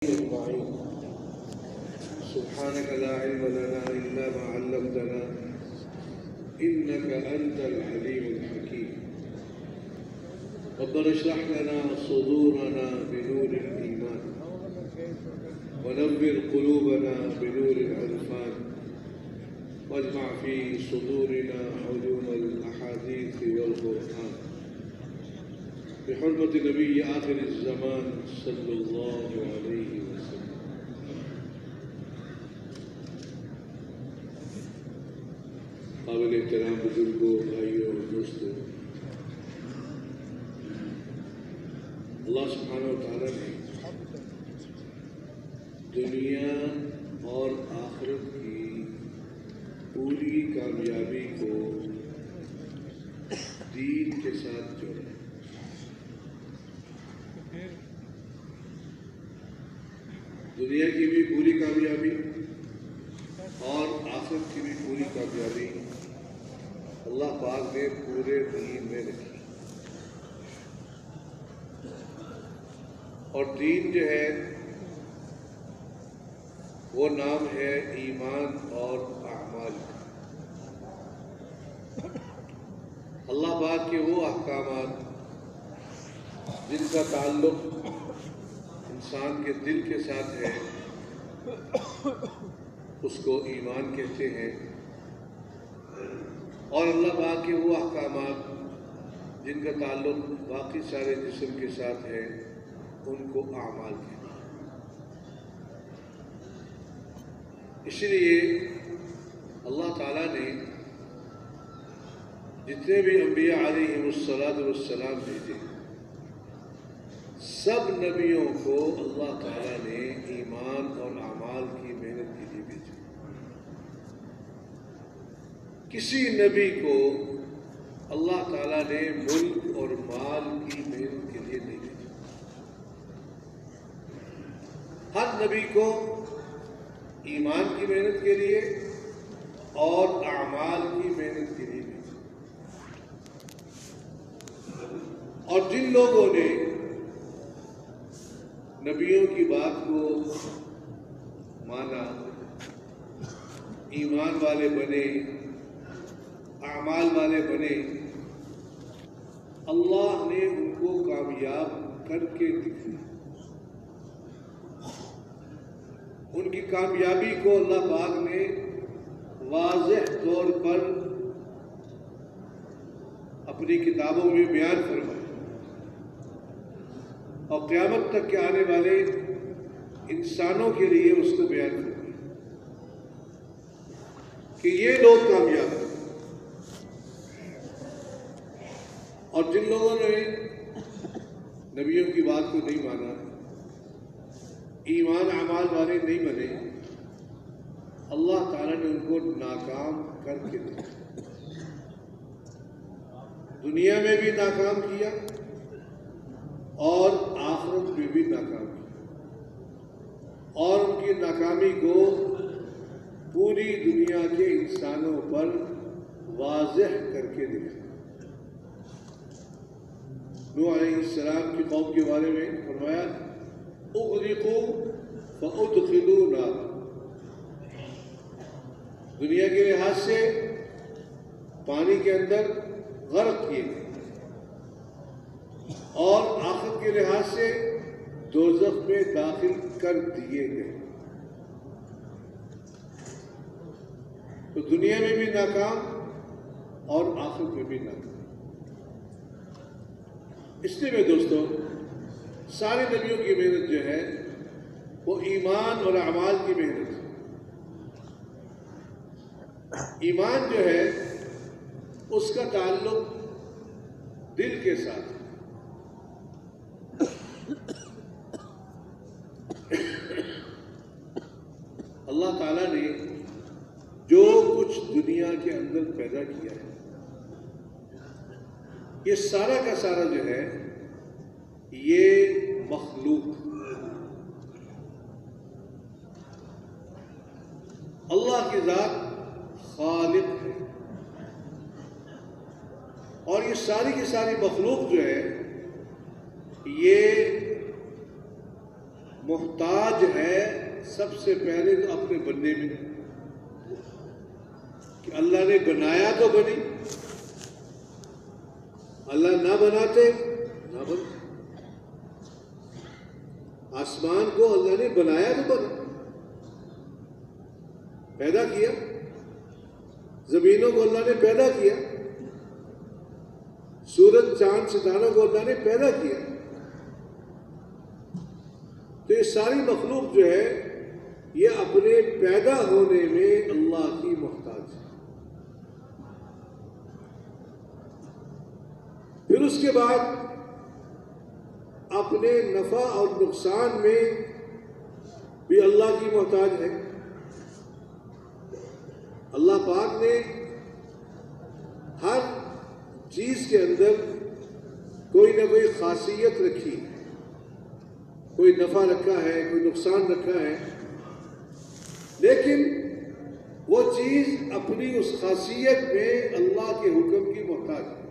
أجمعين. سبحانك لا علم لنا إلا ما علمتنا إنك أنت العليم الحكيم. ربنا اشرح لنا صدورنا بنور الإيمان ونور قلوبنا بنور العرفان واجمع في صدورنا علوم الأحاديث والقرآن بحرمة نبي آخر الزمان صلی اللہ علیہ وسلم. قابل احترام بزرگوں، بھائیوں اور دوستوں، اللہ سبحانہ و تعالیٰ نے دنیا اور آخرت کی پوری کامیابی کو دین کے ساتھ جوڑا. دنیا کی بھی پوری کامیابی اور آخرت کی بھی پوری کامیابی اللہ پاک نے پورے دین میں رکھی. اور دین جو ہے وہ نام ہے ایمان اور اعمال کا. اللہ پاک کے وہ احکامات جن کا تعلق انسان کے دل کے ساتھ ہے اس کو ایمان کہتے ہیں، اور اللہ پاک کے وہ احکامات جن کا تعلق باقی سارے جسم کے ساتھ ہے ان کو اعمال کہتے ہیں. اس لیے اللہ تعالیٰ نے جتنے بھی انبیاء علیہم السلام بھیجے، سب نبیوں کو اللہ تعالیٰ نے ایمان اور اعمال کی محنت کے لیے بھیجا. کسی نبی کو اللہ تعالیٰ نے ملک اور مال کی محنت کے لیے نہیں بھیجا. ہر نبی کو ایمان کی محنت کے لیے اور اعمال کی محنت کے لیے بھیجا. اور جن لوگوں نے نبیوں کی بات کو مانا، ایمان والے بنے، اعمال والے بنے، اللہ نے ان کو کامیاب کر کے دکھایا. ان کی کامیابی کو اللہ پاک نے واضح طور پر اپنی کتابوں میں بیان فرمایا، اور قیامت تک کے آنے والے انسانوں کے لیے اس کو بیان کرنا کہ یہ لوگ کامیاب ہیں. اور جن لوگوں نے نبیوں کی بات کو نہیں مانا، ایمان اعمال والے نہیں بنے، اللہ تعالیٰ نے ان کو ناکام کر کے دیا. دنیا میں بھی ناکام کیا اور آخرت میں بھی ناکام کی، اور ان کی ناکامی کو پوری دنیا کے انسانوں پر واضح کر کے دکھایا. نوح علیہ السلام کی قوم کے بارے میں فرمایا اغرقوا فادخلوا نارا. دنیا کے لحاظ سے پانی کے اندر غرق کیے گئے، اور آخرت کے لحاظ سے دوزخ میں داخل کر دیے گئے. تو دنیا میں بھی ناکام اور آخرت میں بھی ناکام. اس لیے میں دوستوں، سارے نبیوں کی محنت جو ہے وہ ایمان اور اعمال کی محنت ہے. ایمان جو ہے اس کا تعلق دل کے ساتھ ہے. اللہ تعالیٰ نے جو کچھ دنیا کے اندر پیدا کیا ہے، یہ سارا کا سارا جو ہے یہ مخلوق. اللہ کی ذات خالق ہے، اور یہ ساری کی ساری مخلوق جو ہے یہ محتاج محتاج ہے سب سے پہلے تو اپنے بننے میں، کہ اللہ نے بنایا تو بنی، اللہ نہ بناتے نہ بنتے۔ آسمان کو اللہ نے بنایا تو بنا، پیدا کیا، زمینوں کو اللہ نے پیدا کیا، سورج چاند ستاروں کو اللہ نے پیدا کیا۔ تو یہ ساری مخلوق جو ہے یہ اپنے پیدا ہونے میں اللہ کی محتاج ہے۔ پھر اس کے بعد اپنے نفع اور نقصان میں بھی اللہ کی محتاج ہے۔ اللہ پاک نے ہر چیز کے اندر کوئی نہ کوئی خاصیت رکھی ہے، کوئی نفع رکھا ہے، کوئی نقصان رکھا ہے، لیکن وہ چیز اپنی اس خاصیت میں اللہ کے حکم کی محتاج ہے۔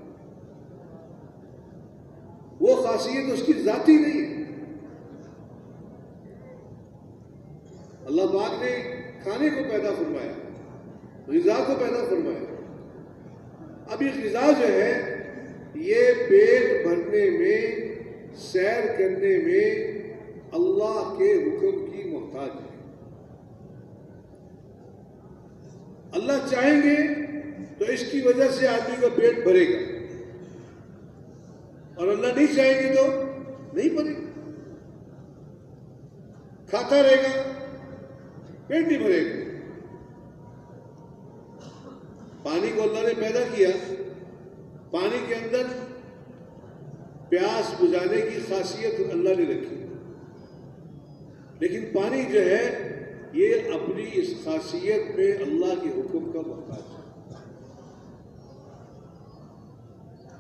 وہ خاصیت اس کی ذاتی نہیں ہے۔ اللہ پاک نے کھانے کو پیدا فرمایا، غذا کو پیدا فرمایا۔ اب یہ غذا جو ہے یہ پیٹ بھرنے میں، سیر کرنے میں اللہ کے حکم کی محتاج ہے۔ اللہ چاہیں گے تو اس کی وجہ سے آدمی کا پیٹ بھرے گا، اور اللہ نہیں چاہیں گے تو نہیں بھرے گا، کھاتا رہے گا، پیٹ نہیں بھرے گا۔ پانی کو اللہ نے پیدا کیا، پانی کے اندر پیاس بجھانے کی خاصیت اللہ نے رکھی، لیکن پانی جو ہے یہ اپنی اس خاصیت میں اللہ کے حکم کا محتاج ہے۔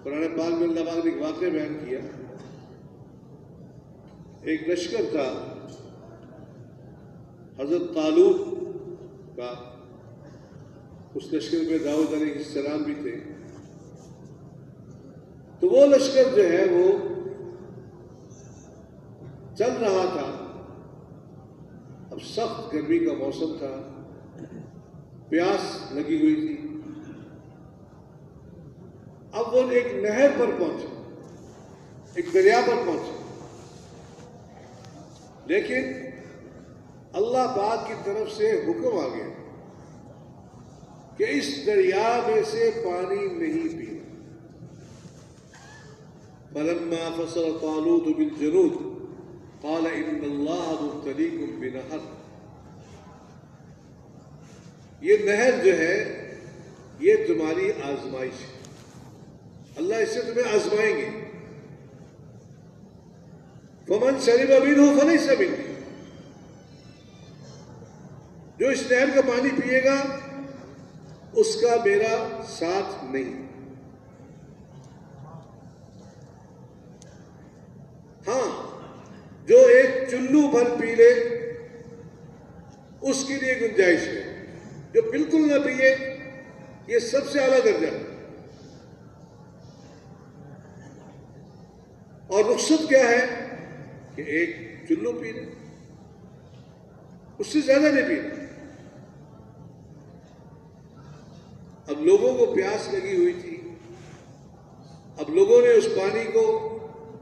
قرآن پاک میں اللہ پاک نے ایک واقعہ بیان کیا۔ ایک لشکر تھا حضرت طالوت کا، اس لشکر میں داؤد علیہ السلام بھی تھے۔ تو وہ لشکر جو ہے وہ چل رہا تھا، اب سخت گرمی کا موسم تھا، پیاس لگی ہوئی تھی۔ اب وہ ایک نہر پر پہنچے، ایک دریا پر پہنچے، لیکن اللہ پاک کی طرف سے حکم آ گیا کہ اس دریا میں سے پانی نہیں پینا۔ فلما فصل طالوت بالجنود قال ان اللہ مبتلیکم بنہر۔ یہ نہر جو ہے یہ تمہاری آزمائش ہے، اللہ اس سے تمہیں آزمائیں گے۔ فمن شرب منہ فلیس منی، جو اس نہر کا پانی پیے گا اس کا میرا ساتھ نہیں۔ ہاں، جو ایک چلو بھر پی لے اس کے لیے گنجائش ہے، جو بالکل نہ پیے یہ سب سے اعلیٰ درجہ ہے۔ اور رخصت کیا ہے کہ ایک چلو پی لے، اس سے زیادہ نہیں پینا۔ اب لوگوں کو پیاس لگی ہوئی تھی، اب لوگوں نے اس پانی کو،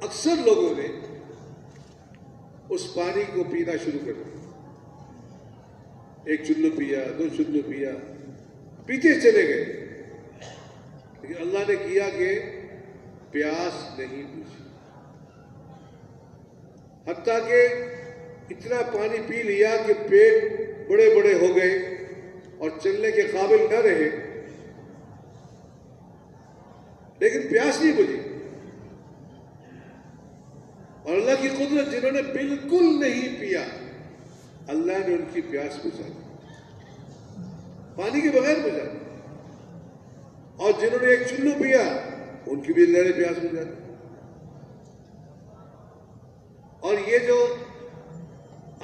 اکثر لوگوں نے اس پانی کو پینا شروع کر دیا۔ ایک چلو پیا، دو چلو پیا، پیتے چلے گئے، لیکن اللہ نے کیا کہ پیاس نہیں بجھی، حتیٰ کہ اتنا پانی پی لیا کہ پیٹ بڑے بڑے ہو گئے اور چلنے کے قابل نہ رہے، لیکن پیاس نہیں بجھی۔ اور اللہ کی قدرت، جنہوں نے بالکل نہیں پیا اللہ نے ان کی پیاس بجھا دی، پانی کے بغیر بجھا دی، اور جنہوں نے ایک چلو پیا ان کی بھی اللہ نے پیاس بجھا دی۔ اور یہ جو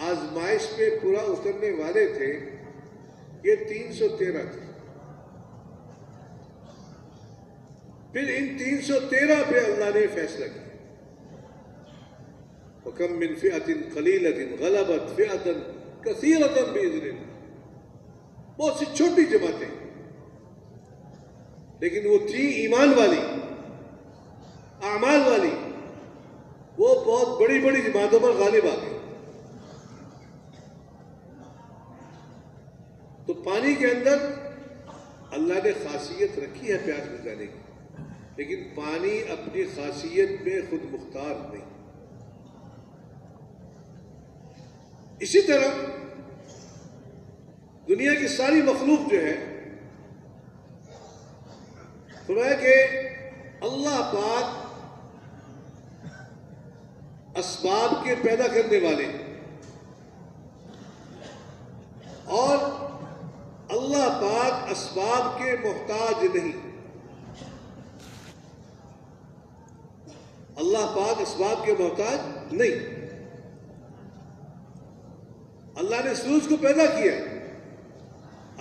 آزمائش پہ پورا اترنے والے تھے یہ 313 تھے۔ پھر ان 313 پہ اللہ نے فیصلہ کیا وَكَمْ مِنْ فِئَةٍ قَلِيلَةٍ غَلَبَتْ فِئَةً كَثِيرَةً بِإِذْنِ اللَّهِ. بہت سی چھوٹی جماعتیں لیکن وہ تھی ایمان والی، اعمال والی، وہ بہت بڑی بڑی جماعتوں پر غالب آ گئی. تو پانی کے اندر اللہ نے خاصیت رکھی ہے پیاس بجھانے کی، لیکن پانی اپنی خاصیت میں خود مختار نہیں. اسی طرح دنیا کی ساری مخلوق جو ہے، فرمایا کہ اللہ پاک اسباب کے پیدا کرنے والے، اور اللہ پاک اسباب کے محتاج نہیں. اللہ پاک اسباب کے محتاج نہیں. اللہ نے سورج کو پیدا کیا،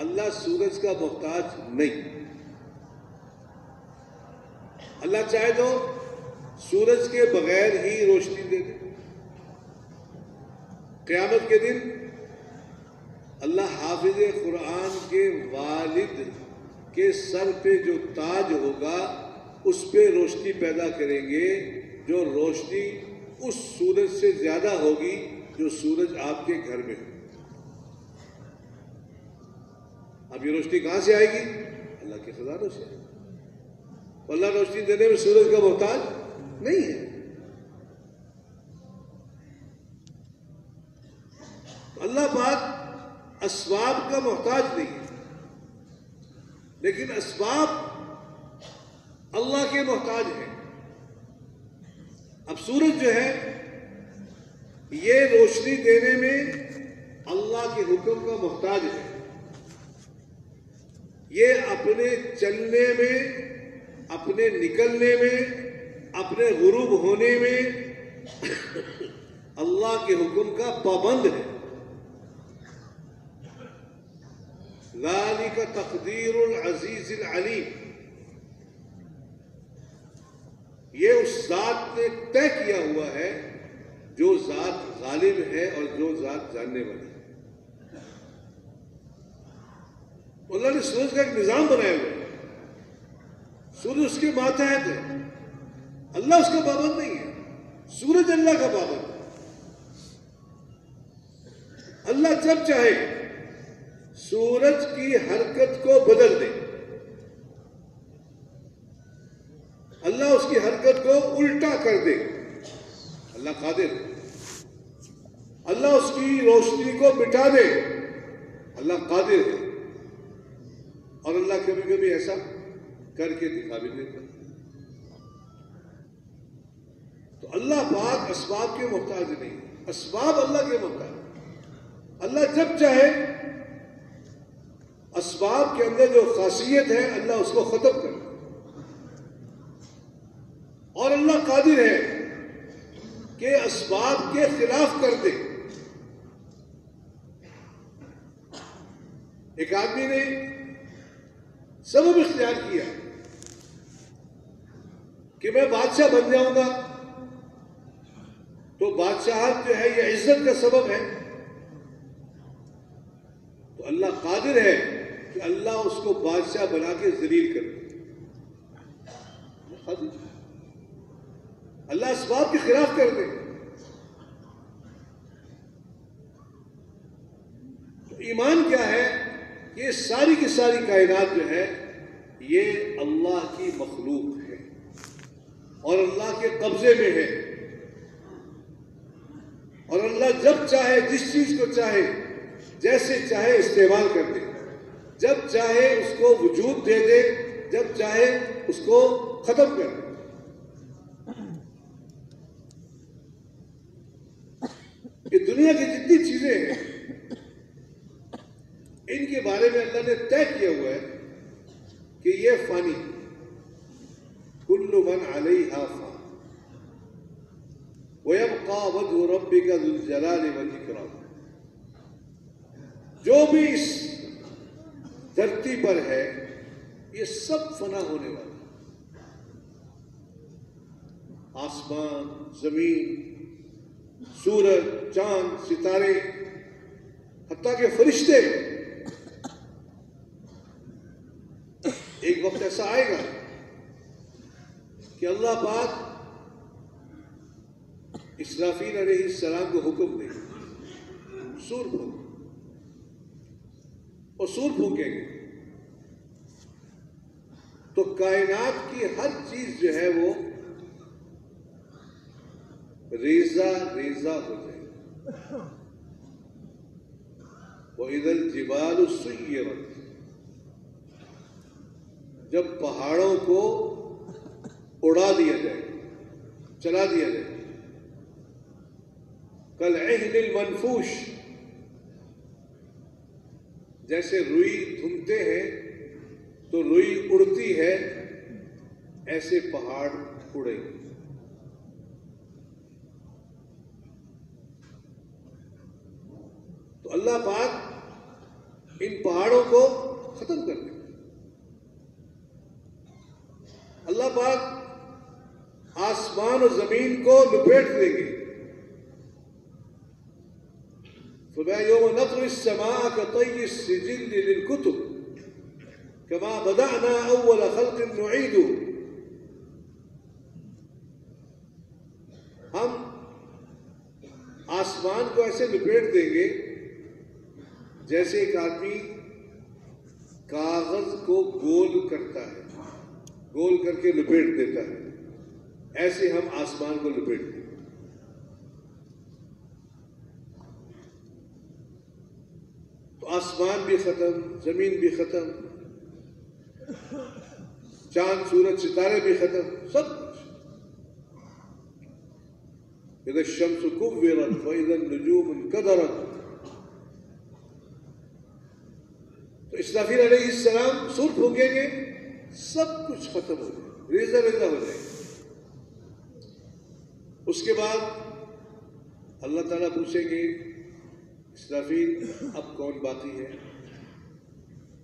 اللہ سورج کا محتاج نہیں. اللہ چاہے تو سورج کے بغیر ہی روشنی دے دے. قیامت کے دن اللہ حافظ قرآن کے والد کے سر پہ جو تاج ہوگا اس پہ روشنی پیدا کریں گے، جو روشنی اس سورج سے زیادہ ہوگی جو سورج آپ کے گھر میں ہو. اب یہ روشنی کہاں سے آئے گی؟ اللہ کے خزانوں سے. اللہ روشنی دینے میں سورج کا محتاج نہیں ہے. اللہ پاک اسباب کا محتاج نہیں ہے، لیکن اسباب اللہ کے محتاج ہیں. اب سورج جو ہے یہ روشنی دینے میں اللہ کے حکم کا محتاج ہے. یہ اپنے چلنے میں، اپنے نکلنے میں، اپنے غروب ہونے میں اللہ کے حکم کا پابند ہے. ذالک تقدیر العزیز العلیم. یہ اس ذات نے طے کیا ہوا ہے جو ذات غالب ہے اور جو ذات جاننے والی ہے. اللہ نے سورج کا ایک نظام بنایا ہوا ہے. سورج اس کے ماتحت ہے، اللہ اس کا پابند نہیں ہے. سورج اللہ کا پابند ہے. اللہ جب چاہے سورج کی حرکت کو بدل دے، اللہ اس کی حرکت کو الٹا کر دے. اللہ قادر ہے. اللہ اس کی روشنی کو مٹا دے، اللہ قادر ہے. اور اللہ کبھی کبھی ایسا کر کے دکھا بھی دیتا. تو اللہ پاک اسباب کے محتاج نہیں، اسباب اللہ کے محتاج. اللہ جب چاہے اسباب کے اندر جو خاصیت ہے اللہ اس کو ختم کر دے. اور اللہ قادر ہے کہ اسباب کے خلاف کر دے. ایک آدمی نے سبب اختیار کیا کہ میں بادشاہ بن جاؤں گا، تو بادشاہت جو ہے یہ عزت کا سبب ہے. تو اللہ قادر ہے کہ اللہ اس کو بادشاہ بنا کے ذلیل کر دے. اللہ اسباب کے خلاف کر دے. تو ایمان کیا ہے؟ یہ ساری کی ساری کائنات جو ہے یہ اللہ کی مخلوق ہے اور اللہ کے قبضے میں ہے. اور اللہ جب چاہے جس چیز کو چاہے جیسے چاہے استعمال کر دے، جب چاہے اس کو وجود دے دے، جب چاہے اس کو ختم کر دے. یہ دنیا کی جتنی چیزیں ہیں ان کے بارے میں اللہ نے طے کیا ہوا ہے کہ یہ فانی، کل من علیہا فان وَيَبْقَى وَجْهُ رَبِّكَ ذُو الْجَلَالِ وَالْإِكْرَامِ. جو بھی اس دھرتی پر ہے یہ سب فنا ہونے والا ہے. آسمان، زمین، سورج، چاند، ستارے، حتیٰ کہ فرشتے. ایک وقت ایسا آئے گا کہ اللہ پاک اسرافیل علیہ السلام کو حکم دے سور پھونک، اور سور پھونکیں گے تو کائنات کی ہر چیز جو ہے وہ ریزہ ریزہ ہو جائے گی. وَإِذَا الْجِبَالُ سُيِّرَتْ، جب پہاڑوں کو اڑا دیا جائے، چلا دیا جائے. کالعہن المنفوش، جیسے روئی دھمتے ہیں تو روئی اڑتی ہے، ایسے پہاڑ اڑے گے. تو اللہ پاک ان پہاڑوں کو ختم کر دے. اللہ پاک آسمان و زمین کو لپیٹ دیں گے. فرمایا یوم نطوی السماء کطی السجل للکتب کما بدأنا اول خلق نعید. ہم آسمان کو ایسے لپیٹ دیں گے جیسے ایک آدمی کاغذ کو گول کرتا ہے، گول کر کے لپیٹ دیتا ہے، ایسے ہم آسمان کو لپیٹ دیں گے. تو آسمان بھی ختم، زمین بھی ختم، چاند سورج ستارے بھی ختم، سب کچھ. اذا الشمس كورت واذا النجوم انكدرت. تو اسرافیل علیہ السلام سور پھونکیں گے، سب کچھ ختم ہو جائے، ریزہ ریزہ ہو جائے. اس کے بعد اللہ تعالیٰ پوچھیں گے اسرافیل اب کون باقی ہے؟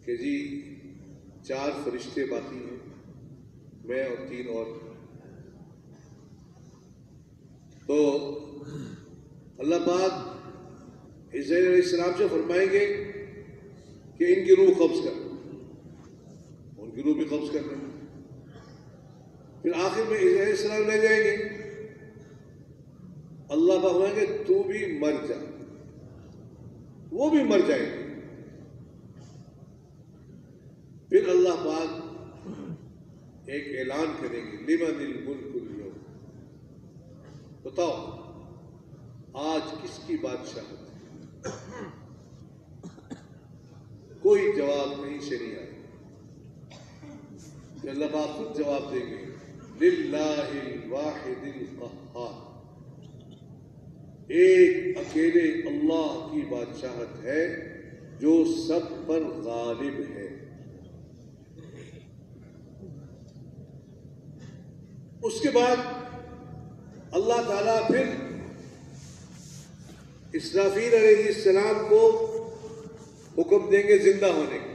کہ جی 4 فرشتے باقی ہیں، میں اور 3 اور. تو اللہ پاک عزیر علیہ السلام سے فرمائیں گے کہ ان کی روح قبض کر، ان کی روح بھی قبض کر لیں. پھر آخر میں عزیر علیہ السلام لے جائیں گے. اللہ پاک فرمائیں گے تو بھی مر جا، وہ بھی مر جائیں گے. پھر اللہ پاک ایک اعلان کریں گے لمن الملک اليوم، بتاؤ آج کس کی بادشاہت ہے؟ کوئی جواب نہیں شریعہ. اللہ پاک خود جواب دیں گے للہ الواحد القہار، ایک اکیلے اللہ کی بادشاہت ہے جو سب پر غالب ہے. اس کے بعد اللہ تعالیٰ پھر اسرافیل علیہ السلام کو حکم دیں گے زندہ ہونے کا.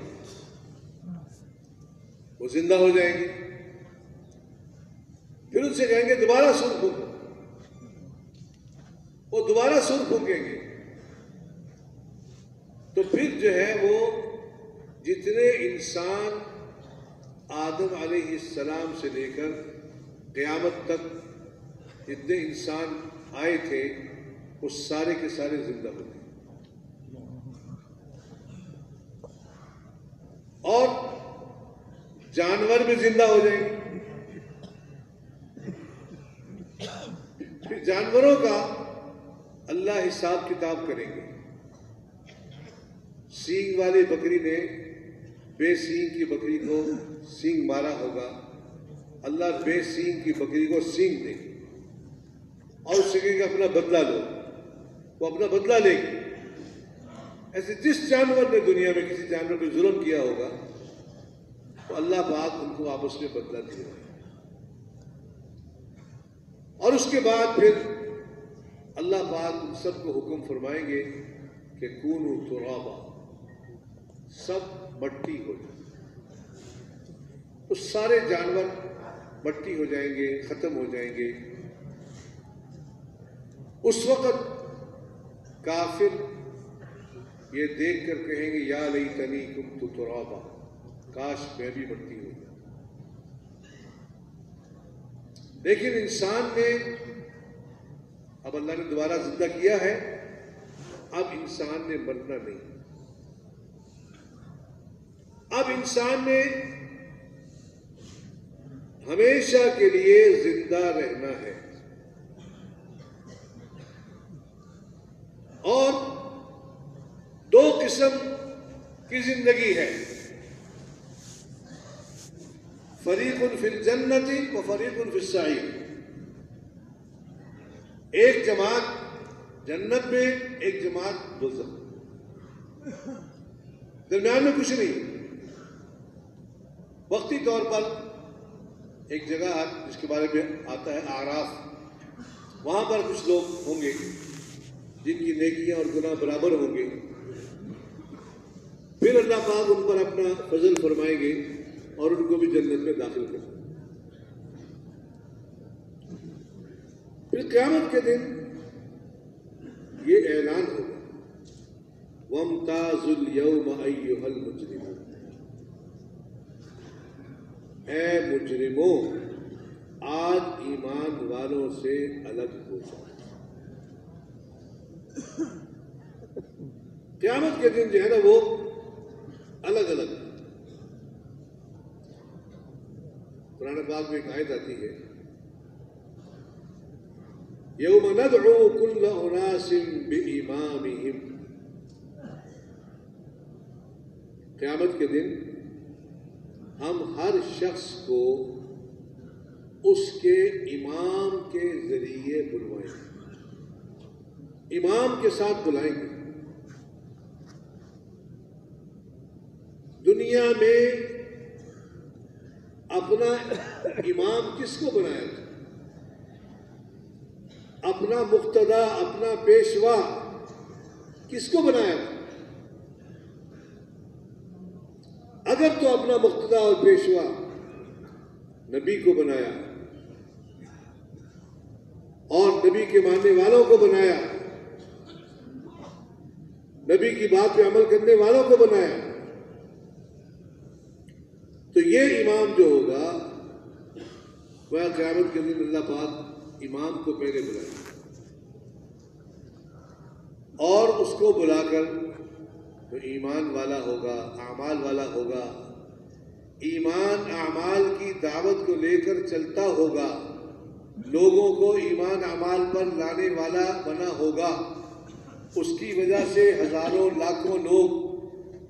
وہ زندہ ہو جائیں گے. پھر ان سے کہیں گے دوبارہ سور پھونکو، وہ دوبارہ سور پھونکیں گے. تو پھر جو ہے وہ جتنے انسان آدم علیہ السلام سے لے کر قیامت تک جتنے انسان آئے تھے وہ سارے کے سارے زندہ ہو گئے. اور جانور بھی زندہ ہو جائیں گے. پھر جانوروں کا اللہ حساب کتاب کریں گے. سینگ والی بکری نے بے سینگ کی بکری کو سینگ مارا ہوگا، اللہ بے سینگ کی بکری کو سینگ دے گی اور اس سے کہیں گے اپنا بدلہ لو. وہ اپنا بدلہ لے گی. ایسے جس جانور نے دنیا میں کسی جانور پہ ظلم کیا ہوگا تو اللہ پاک ان کو آپس میں بدلہ دے گا. اور اس کے بعد پھر اللہ پاک ان سب کو حکم فرمائیں گے کہ کونوا ترابا، سب مٹی ہو جائے. تو سارے جانور مٹی ہو جائیں گے، ختم ہو جائیں گے. اس وقت کافر یہ دیکھ کر کہیں گے یا لیتنی کنت ترابا، کاش میں بھی مٹی ہو جاؤں۔ لیکن انسان نے اب اللہ نے دوبارہ زندہ کیا ہے، اب انسان نے مرنا نہیں، اب انسان نے ہمیشہ کے لیے زندہ رہنا ہے، اور دو قسم کی زندگی ہے، فریق فی الجنت و فریق فی السعیر۔ ایک جماعت جنت میں، ایک جماعت دوزخ، درمیان میں کچھ نہیں۔ وقتی طور پر ایک جگہ جس کے بارے میں آتا ہے اعراف، وہاں پر کچھ لوگ ہوں گے جن کی نیکیاں اور گناہ برابر ہوں گے، پھر اللہ پاک ان پر اپنا فضل فرمائیں گے اور ان کو بھی جنت میں داخل کریں گے۔ پھر قیامت کے دن یہ اعلان ہوگا وَامْتَازُوا الْيَوْمَ أَيُّهَا الْمُجْرِمُونَ، اے مجرموں آج ایمان والوں سے الگ ہو جاؤ۔ قیامت کے دن جو ہے نا وہ الگ الگ۔ قرآن پاک میں ایک آیت آتی ہے یوم ندعو کل اناس بامامہم، قیامت کے دن ہم ہر شخص کو اس کے امام کے ذریعے بلوائیں گے، امام کے ساتھ بلائیں گے۔ دنیا میں اپنا امام کس کو بنایا تھا؟ اپنا مقتدا، اپنا پیشوا کس کو بنایا تھا؟ اگر تو اپنا مقتدا اور پیشوا نبی کو بنایا اور نبی کے ماننے والوں کو بنایا، نبی کی بات پہ عمل کرنے والوں کو بنایا، تو یہ امام جو ہوگا وہ قیامت کے دن اللہ پاک امام کو پہلے بلائے اور اس کو بلا کر تو ایمان والا ہوگا، اعمال والا ہوگا، ایمان اعمال کی دعوت کو لے کر چلتا ہوگا، لوگوں کو ایمان اعمال پر لانے والا بنا ہوگا، اس کی وجہ سے ہزاروں لاکھوں لوگ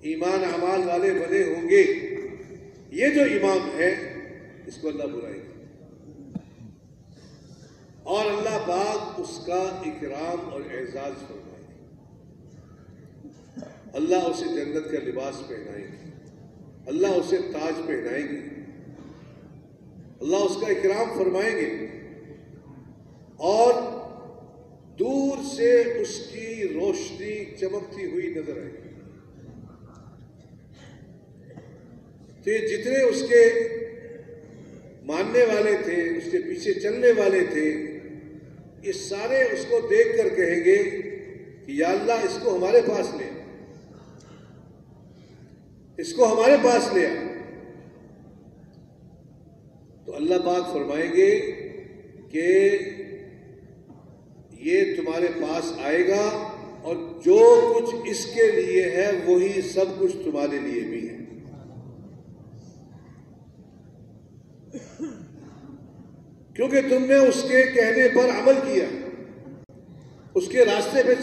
ایمان اعمال والے بنے ہوں گے۔ یہ جو امام ہے اس کو اللہ بلائے گا اور اللہ پاک اس کا اکرام اور اعزاز فرمائے گا، اللہ اسے جنت کا لباس پہنائے گا، اللہ اسے تاج پہنائیں گے، اللہ اس کا اکرام فرمائیں گے اور دور سے اس کی روشنی چمکتی ہوئی نظر آئے گی۔ تو یہ جتنے اس کے ماننے والے تھے، اس کے پیچھے چلنے والے تھے، یہ سارے اس کو دیکھ کر کہیں گے کہ یا اللہ اس کو ہمارے پاس لے، اس کو ہمارے پاس لے۔ تو اللہ پاک فرمائیں گے کہ یہ تمہارے پاس آئے گا اور جو کچھ اس کے لیے ہے وہی سب کچھ تمہارے لیے بھی ہے۔ کیونکہ تم نے اس کے کہنے پر عمل کیا، اس کے راستے پہ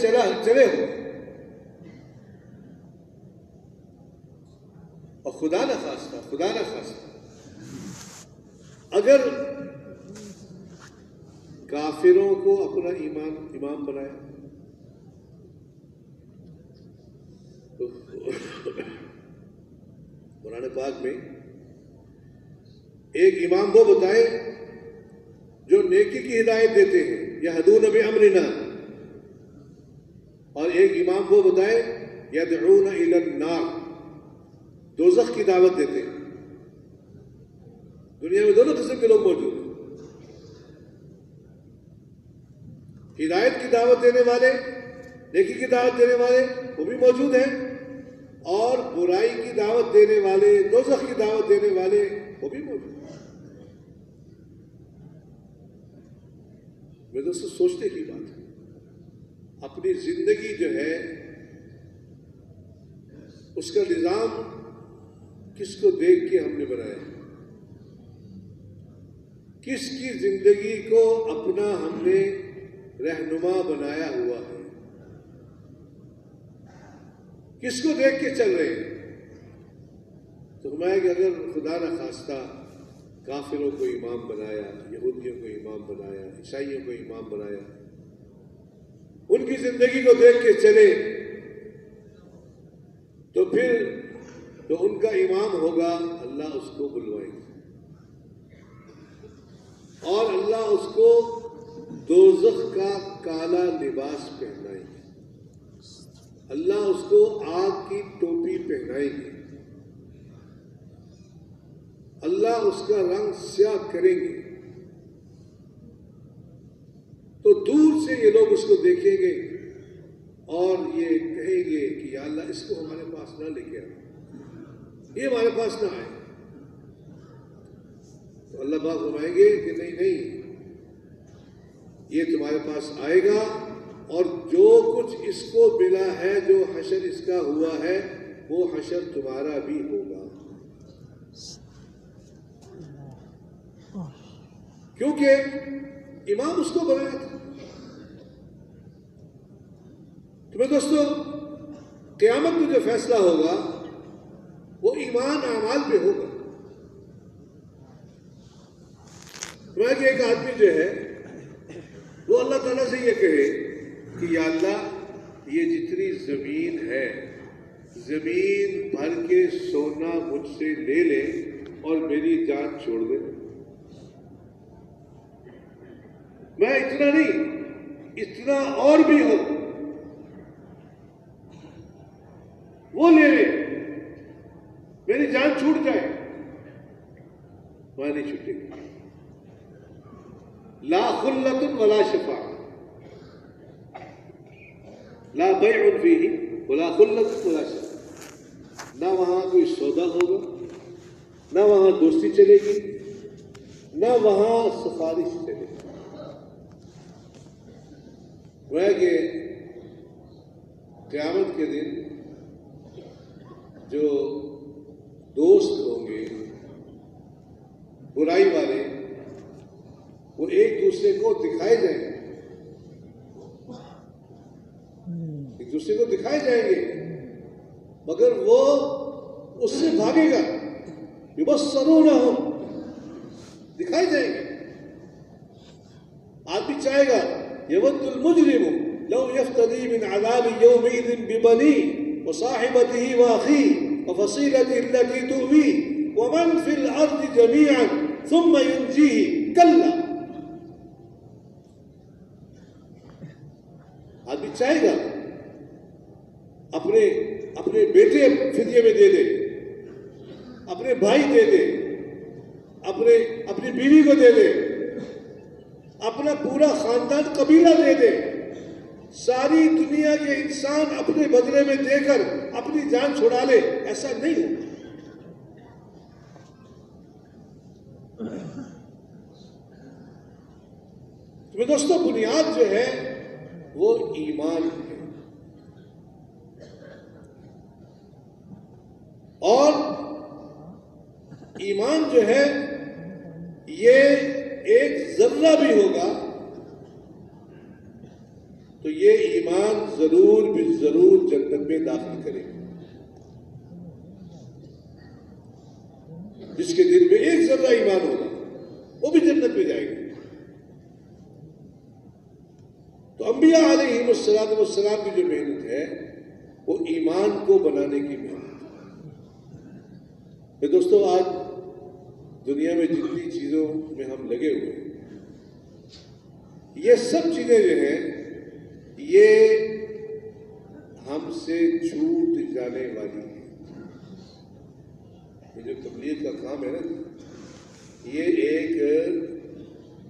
چلے ہو، اور خدا نہ خواستہ اگر کافروں کو اپنا امام بنایا تو قرآن پاک میں ایک امام وہ بتائے جو نیکی کی ہدایت دیتے ہیں، یہدون بامرنا، اور ایک امام وہ بتائے یدعون الی النار، دوزخ کی دعوت دیتے ہیں۔ دنیا میں دونوں قسم کے لوگ موجود ہیں، ہدایت کی دعوت دینے والے نیکی کی دعوت دینے والے وہ بھی موجود ہیں، اور برائی کی دعوت دینے والے، دوزخ کی دعوت دینے والے وہ بھی موجود ہیں۔ میرے دوستو سوچنے کی بات ہے، اپنی زندگی جو ہے اس کا نظام کس کو دیکھ کے ہم نے بنایا ہے؟ کس کی زندگی کو اپنا ہم نے رہنما بنایا ہوا ہے؟ کس کو دیکھ کے چل رہے ہیں؟ تو ہمارا کہ اگر خدا نہ خواستہ کافروں کو امام بنایا، یہودیوں کو امام بنایا، عیسائیوں کو امام بنایا، ان کی زندگی کو دیکھ کے چلے تو پھر جو ان کا امام ہوگا اللہ اس کو بلوائے گا اور اللہ اس کو دوزخ کا کالا لباس پہنائے گا، اللہ اس کو آگ کی ٹوپی پہنائے گی، اللہ اس کا رنگ سیاہ کریں گے۔ تو دور سے یہ لوگ اس کو دیکھیں گے اور یہ کہیں گے کہ یا اللہ اس کو ہمارے پاس نہ لے کے آئے، یہ ہمارے پاس نہ آئے۔ تو اللہ پاک فرمائیں گے کہ نہیں نہیں، یہ تمہارے پاس آئے گا اور جو کچھ اس کو ملا ہے، جو حشر اس کا ہوا ہے، وہ حشر تمہارا بھی ہوگا، کیونکہ امام اس کو بنایا تھا۔ تو میرے دوستو قیامت میں جو فیصلہ ہوگا وہ ایمان اعمال پہ ہوگا۔ کہ ایک آدمی جو ہے وہ اللہ تعالیٰ سے یہ کہے کہ یا اللہ یہ جتنی زمین ہے، زمین بھر کے سونا مجھ سے لے لے اور میری جان چھوڑ دے، میں اتنا نہیں، اتنا اور بھی ہو وہ لے لے، میری جان چھوٹ جائے، میں نہیں چھوٹے گی۔ لا خلۃ ولا شفاعۃ، لا بیع فیہ ولا خلۃ ولا شفاعۃ، نہ وہاں کوئی سودا ہوگا، نہ وہاں دوستی چلے گی، نہ وہاں سفارش چلے گی۔ وہ کہ قیامت کے دن جو دوست ہوں گے برائی والے، وہ ایک دوسرے کو دکھائے جائیں گے، ایک دوسرے کو دکھائے جائیں گے، مگر وہ اس سے بھاگے گا، یبصرونہم، دکھائے جائیں گے۔ آدمی چاہے گا یود المجرم لو یفتدی من عذاب یومئذ ببنیہ وصاحبته واخیہ وفصیلته التي تؤویہ ومن فی الارض جميعا ثم ينجیہ کلا۔ آدمی چاہے گا اپنے بیٹے فدیے میں دے دے، اپنے بھائی دے دے، اپنی بیوی کو دے دے، اپنا پورا خاندان قبیلہ دے دے، ساری دنیا کے انسان اپنے بدلے میں دے کر اپنی جان چھڑا لے، ایسا نہیں ہوگا۔ تو دوستو بنیاد جو ہے وہ ایمان ہے، اور ایمان جو ہے یہ ایک ذرہ بھی ہوگا تو یہ ایمان ضرور بھی ضرور جنت میں داخل کرے گا۔ جس کے دل میں ایک ذرہ ایمان ہوگا وہ بھی جنت میں جائے گا۔ تو انبیاء علیہم السلام کی جو محنت ہے وہ ایمان کو بنانے کی محنت ہے۔ دوستو آج دنیا میں جتنی چیزوں میں ہم لگے ہوئے ہیں، یہ سب چیزیں جو ہیں یہ ہم سے چھوٹ جانے والی ہیں۔ یہ جو تبلیغ کا کام ہے نا، یہ ایک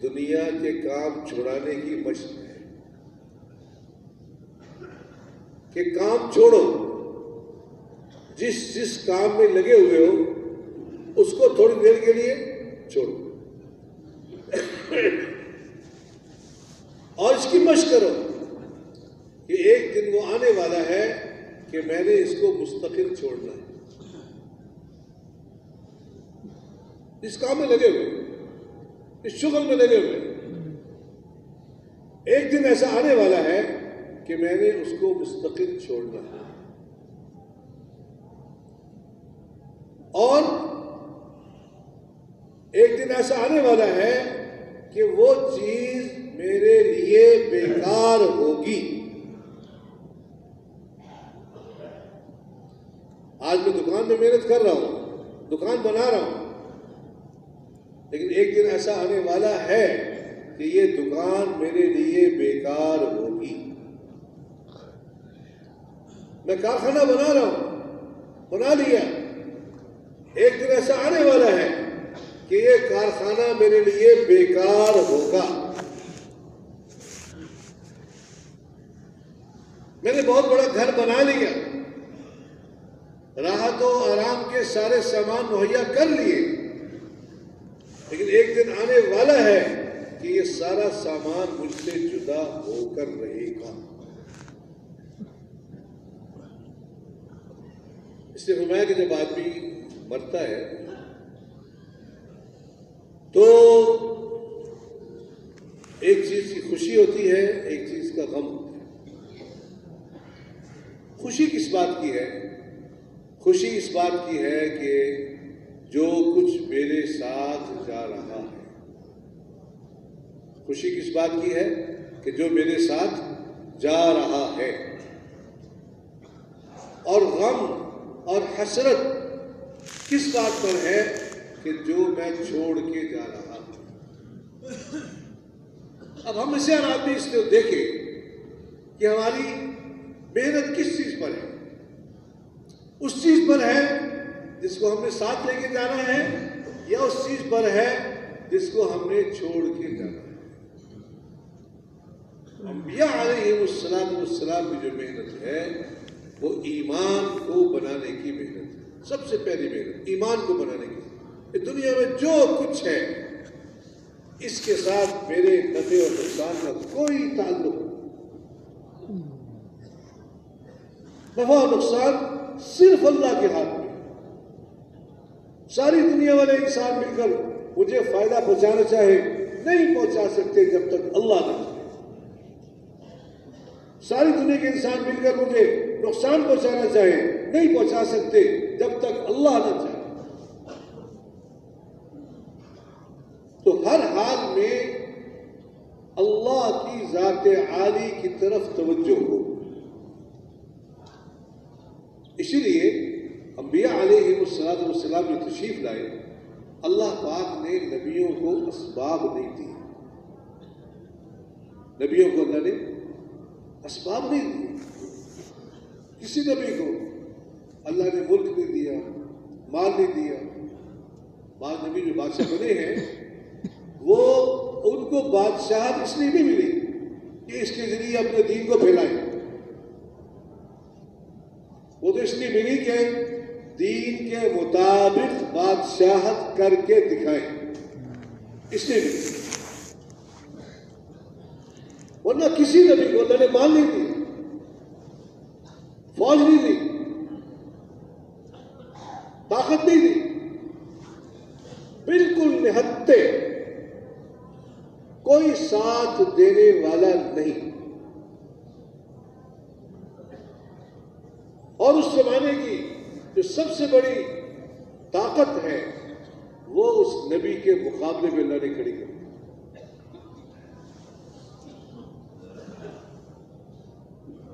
دنیا کے کام چھڑانے کی مشق ہے۔ کہ کام چھوڑو، جس کام میں لگے ہوئے ہو اس کو تھوڑی دیر کے لیے چھوڑو اور اس کی مشق کرو کہ ایک دن وہ آنے والا ہے کہ میں نے اس کو مستقل چھوڑنا ہے۔ اس کام میں لگے ہوئے، اس شغل میں لگے ہوئے، ایک دن ایسا آنے والا ہے کہ میں نے اس کو مستقل چھوڑنا ہے، اور ایک دن ایسا آنے والا ہے کہ وہ چیز میرے لیے بیکار ہوگی۔ آج میں دکان میں محنت کر رہا ہوں، دکان بنا رہا ہوں، لیکن ایک دن ایسا آنے والا ہے کہ یہ دکان میرے لیے بیکار ہوگی۔ میں کارخانہ بنا رہا ہوں، بنا لیا، ایک دن ایسا آنے والا ہے کہ یہ کارخانہ میرے لیے بیکار ہوگا۔ میں نے بہت بڑا گھر بنا لیا، راحت و آرام کے سارے سامان مہیا کر لیے، لیکن ایک دن آنے والا ہے کہ یہ سارا سامان مجھ سے جدا ہو کر رہے گا۔ اس نے فرمایا کہ جب آدمی مرتا ہے تو ایک چیز کی خوشی ہوتی ہے، ایک چیز کا غم ہوتا ہے۔ خوشی کس بات کی ہے؟ خوشی اس بات کی ہے کہ جو کچھ میرے ساتھ جا رہا ہے۔ خوشی کس بات کی ہے؟ کہ جو میرے ساتھ جا رہا ہے۔ اور غم اور حسرت کس بات پر ہے؟ کہ جو میں چھوڑ کے جا رہا ہوں۔ اب ہم اسے ہر آدمی اس کو دیکھے کہ ہماری محنت کس چیز پر ہے؟ اس چیز پر ہے جس کو ہم نے ساتھ لے کے جانا ہے، یا اس چیز پر ہے جس کو ہم نے چھوڑ کے جانا ہے؟ انبیاء علیہ السلام کی جو محنت ہے وہ ایمان کو بنانے کی محنت ہے۔ سب سے پہلی محنت ایمان کو بنانے کی۔ دنیا میں جو کچھ ہے اس کے ساتھ میرے نفع اور نقصان کا کوئی تعلق نہیں۔ نفع اور نقصان صرف اللہ کے ہاتھ میں۔ ساری دنیا والے انسان مل کر مجھے فائدہ پہنچانا چاہے نہیں پہنچا سکتے جب تک اللہ نہ چاہے۔ ساری دنیا کے انسان مل کر مجھے نقصان پہنچانا چاہے نہیں پہنچا سکتے جب تک اللہ نہ چاہے۔ تو ہر حال میں اللہ کی ذات عالی کی طرف توجہ ہو۔ اسی لیے انبیاء علیہ السلام جو تشریف لائے، اللہ پاک نے نبیوں کو اسباب نہیں دی۔ نبیوں کو اللہ نے اسباب نہیں دیے۔ کسی نبی کو اللہ نے ملک نہیں دیا، مال نہیں دیا۔ بعض نبی جو بادشاہ بنے ہیں وہ ان کو بادشاہت اس لیے بھی ملی کہ اس کے ذریعے اپنے دین کو پھیلائیں۔ وہ تو اس لیے ملی کہ دین کے مطابق بادشاہت کر کے دکھائیں، اس لیے ملی۔ ورنہ کسی نبی کو اللہ نے مال نہیں دی، فوج نہیں دی، طاقت نہیں دی، بالکل نہتے، کوئی ساتھ دینے والا نہیں۔ اور اس زمانے کی جو سب سے بڑی طاقت ہے وہ اس نبی کے مقابلے میں اللہ نے کھڑی کر دی۔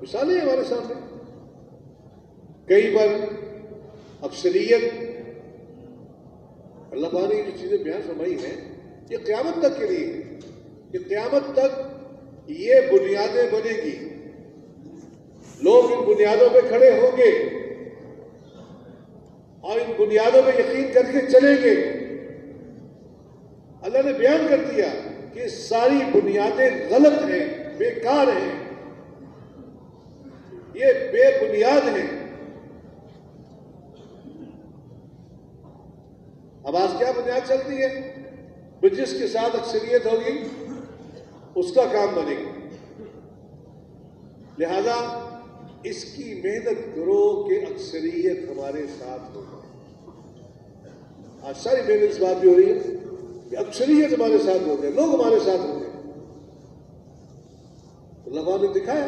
مثالیں ہمارے سامنے، کئی بار اکثریت اللہ پاک نے جو چیزیں بیان فرمائی ہیں یہ قیامت تک کے لیے ہے، کہ قیامت تک یہ بنیادیں بنے گی، لوگ ان بنیادوں پہ کھڑے ہوں گے اور ان بنیادوں پہ یقین کر کے چلیں گے۔ اللہ نے بیان کر دیا کہ ساری بنیادیں غلط ہیں، بیکار ہیں، یہ بے بنیاد ہیں. اب آج کیا بنیاد چلتی ہے؟ جس کے ساتھ اکثریت ہوگی اس کا کام بنے گا. لہذا اس کی محنت کرو کہ اکثریت ہمارے ساتھ ہو. آج ساری محنت اس بات بھی ہو رہی ہے کہ اکثریت ہمارے ساتھ ہو گئے، لوگ ہمارے ساتھ ہو گئے. اللہ نے دکھایا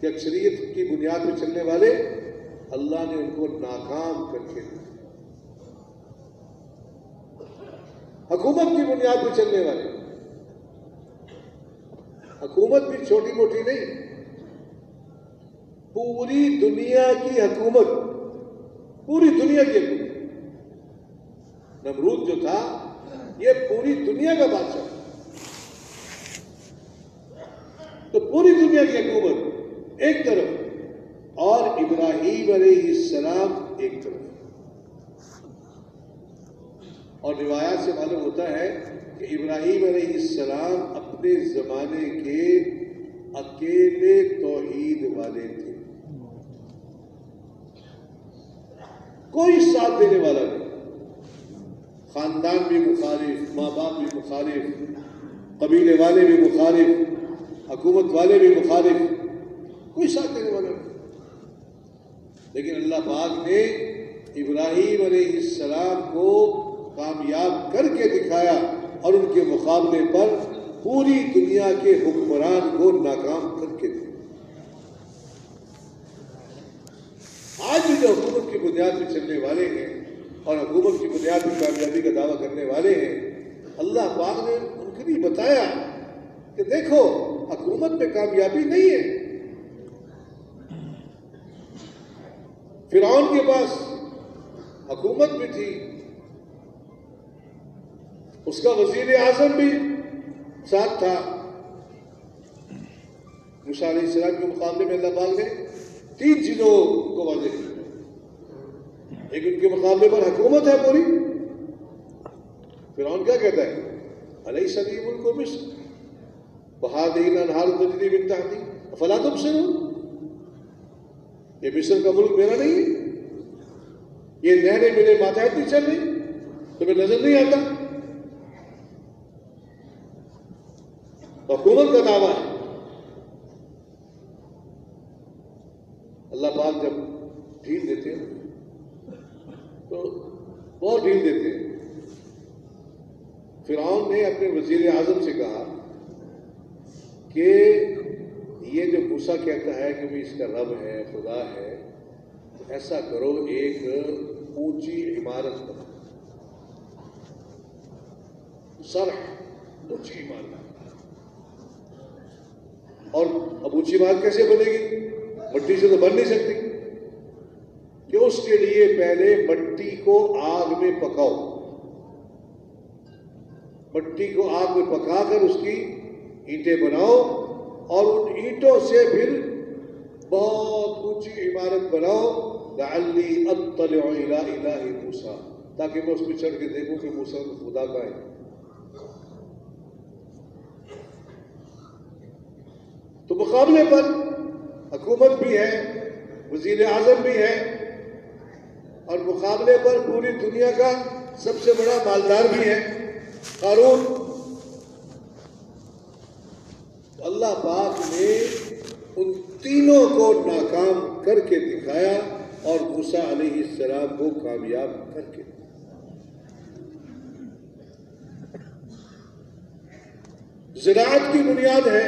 کہ اکثریت کی بنیاد پہ چلنے والے اللہ نے ان کو ناکام کر کے دیا. حکومت کی بنیاد پہ چلنے والے، حکومت بھی چھوٹی موٹی نہیں، پوری دنیا کی حکومت، پوری دنیا کی حکومت. نمرود جو تھا یہ پوری دنیا کا بادشاہ تھا. تو پوری دنیا کی حکومت ایک طرف اور ابراہیم علیہ السلام ایک طرف. اور روایات سے معلوم ہوتا ہے کہ ابراہیم علیہ السلام اپنے زمانے کے اکیلے توحید والے تھے، کوئی ساتھ دینے والا نہیں. خاندان بھی مخالف، ماں باپ بھی مخالف، قبیلے والے بھی مخالف، حکومت والے بھی مخالف، کوئی ساتھ دینے والا نہیں. لیکن اللہ پاک نے ابراہیم علیہ السلام کو کامیاب کر کے دکھایا اور ان کے مقابلے پر پوری دنیا کے حکمران کو ناکام کر کے دیا. آج بھی جو حکومت کی بنیاد پہ چلنے والے ہیں اور حکومت کی بنیاد پہ کامیابی کا دعویٰ کرنے والے ہیں، اللہ پاک نے ان کے لیے بتایا کہ دیکھو حکومت میں کامیابی نہیں ہے. فرعون کے پاس حکومت بھی تھی، اس کا وزیر اعظم بھی ساتھ تھا. موسیٰ علیہ السلام کے مقابلے میں اللہ پاک نے 3 چیزوں کو واضح کیا. ایک ان کے مقابلے پر حکومت ہے پوری. فرعون کیا کہتا ہے؟ الیس لی ملک مصر وہذہ الانہار تجری من تحتی افلا تبصرون. یہ مصر کا ملک میرا نہیں ہے، یہ نہریں میرے ماتحت نہیں چل رہی، تمہیں نظر نہیں آتا؟ حکومت کا دعویٰ ہے. اللہ پاک جب ڈھیل دیتے ہیں تو بہت ڈھیل دیتے ہیں. فرعون نے اپنے وزیر اعظم سے کہا کہ یہ جو موسیٰ کہتا ہے کہ وہ اس کا رب ہے، خدا ہے، تو ایسا کرو ایک اونچی عمارت بناؤ، سرح اونچی عمارت. اور اب اونچی عمارت کیسے بنے گی؟ مٹی سے تو بن نہیں سکتی. کہ اس کے لیے پہلے مٹی کو آگ میں پکاؤ، مٹی کو آگ میں پکا کر اس کی اینٹیں بناؤ اور ان اینٹوں سے پھر بہت اونچی عمارت بناؤ. لعلی اطلع الی الہ موسیٰ، تاکہ میں اس پہ چڑھ کے دیکھوں کہ موسیٰ کو خدا کا ہے. تو مقابلے پر حکومت بھی ہے، وزیر اعظم بھی ہے، اور مقابلے پر پوری دنیا کا سب سے بڑا مالدار بھی ہے، قارون. اللہ پاک نے ان تینوں کو ناکام کر کے دکھایا اور موسیٰ علیہ السلام کو کامیاب کر کے دیا. زراعت کی بنیاد ہے.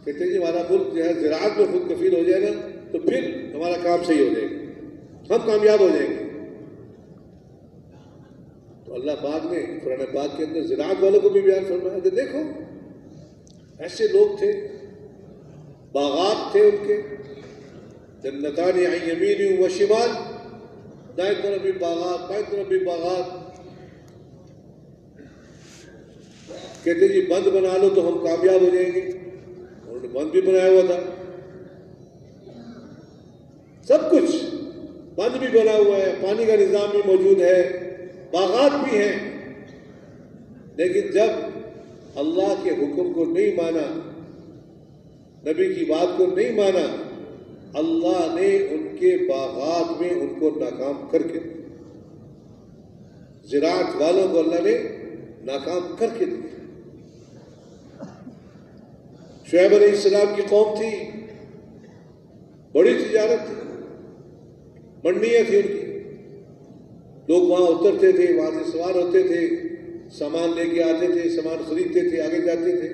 کہتے ہیں کہ ہمارا ملک جو ہے زراعت میں خود کفیل ہو جائے گا تو پھر ہمارا کام صحیح ہو جائے گا، ہم کامیاب ہو جائیں گے. تو اللہ پاک نے قرآن پاک کے اندر زراعت والوں کو بھی بیان فرمایا کہ دیکھو ایسے لوگ تھے، باغات تھے ان کے، جنتان عن یمین و شمال، دائیں طرف بھی باغات بائیں طرف بھی باغات. کہتے جی بند بنا لو تو ہم کامیاب ہو جائیں گے. انہوں نے بند بھی بنایا ہوا تھا، سب کچھ بند بھی بنا ہوا ہے، پانی کا نظام بھی موجود ہے، باغات بھی ہیں. لیکن جب اللہ کے حکم کو نہیں مانا نبی کی بات کو نہیں مانا، اللہ نے ان کے باغات میں ان کو ناکام کر کے دیا، زراعت والوں کو اللہ نے ناکام کر کے دیا۔ شعیب علیہ السلام کی قوم تھی، بڑی تجارت تھی، منڈیاں تھیں ان کی، لوگ وہاں اترتے تھے، وہاں سے سوار ہوتے تھے، سامان لے کے آتے تھے، سامان خریدتے تھے، آگے جاتے تھے۔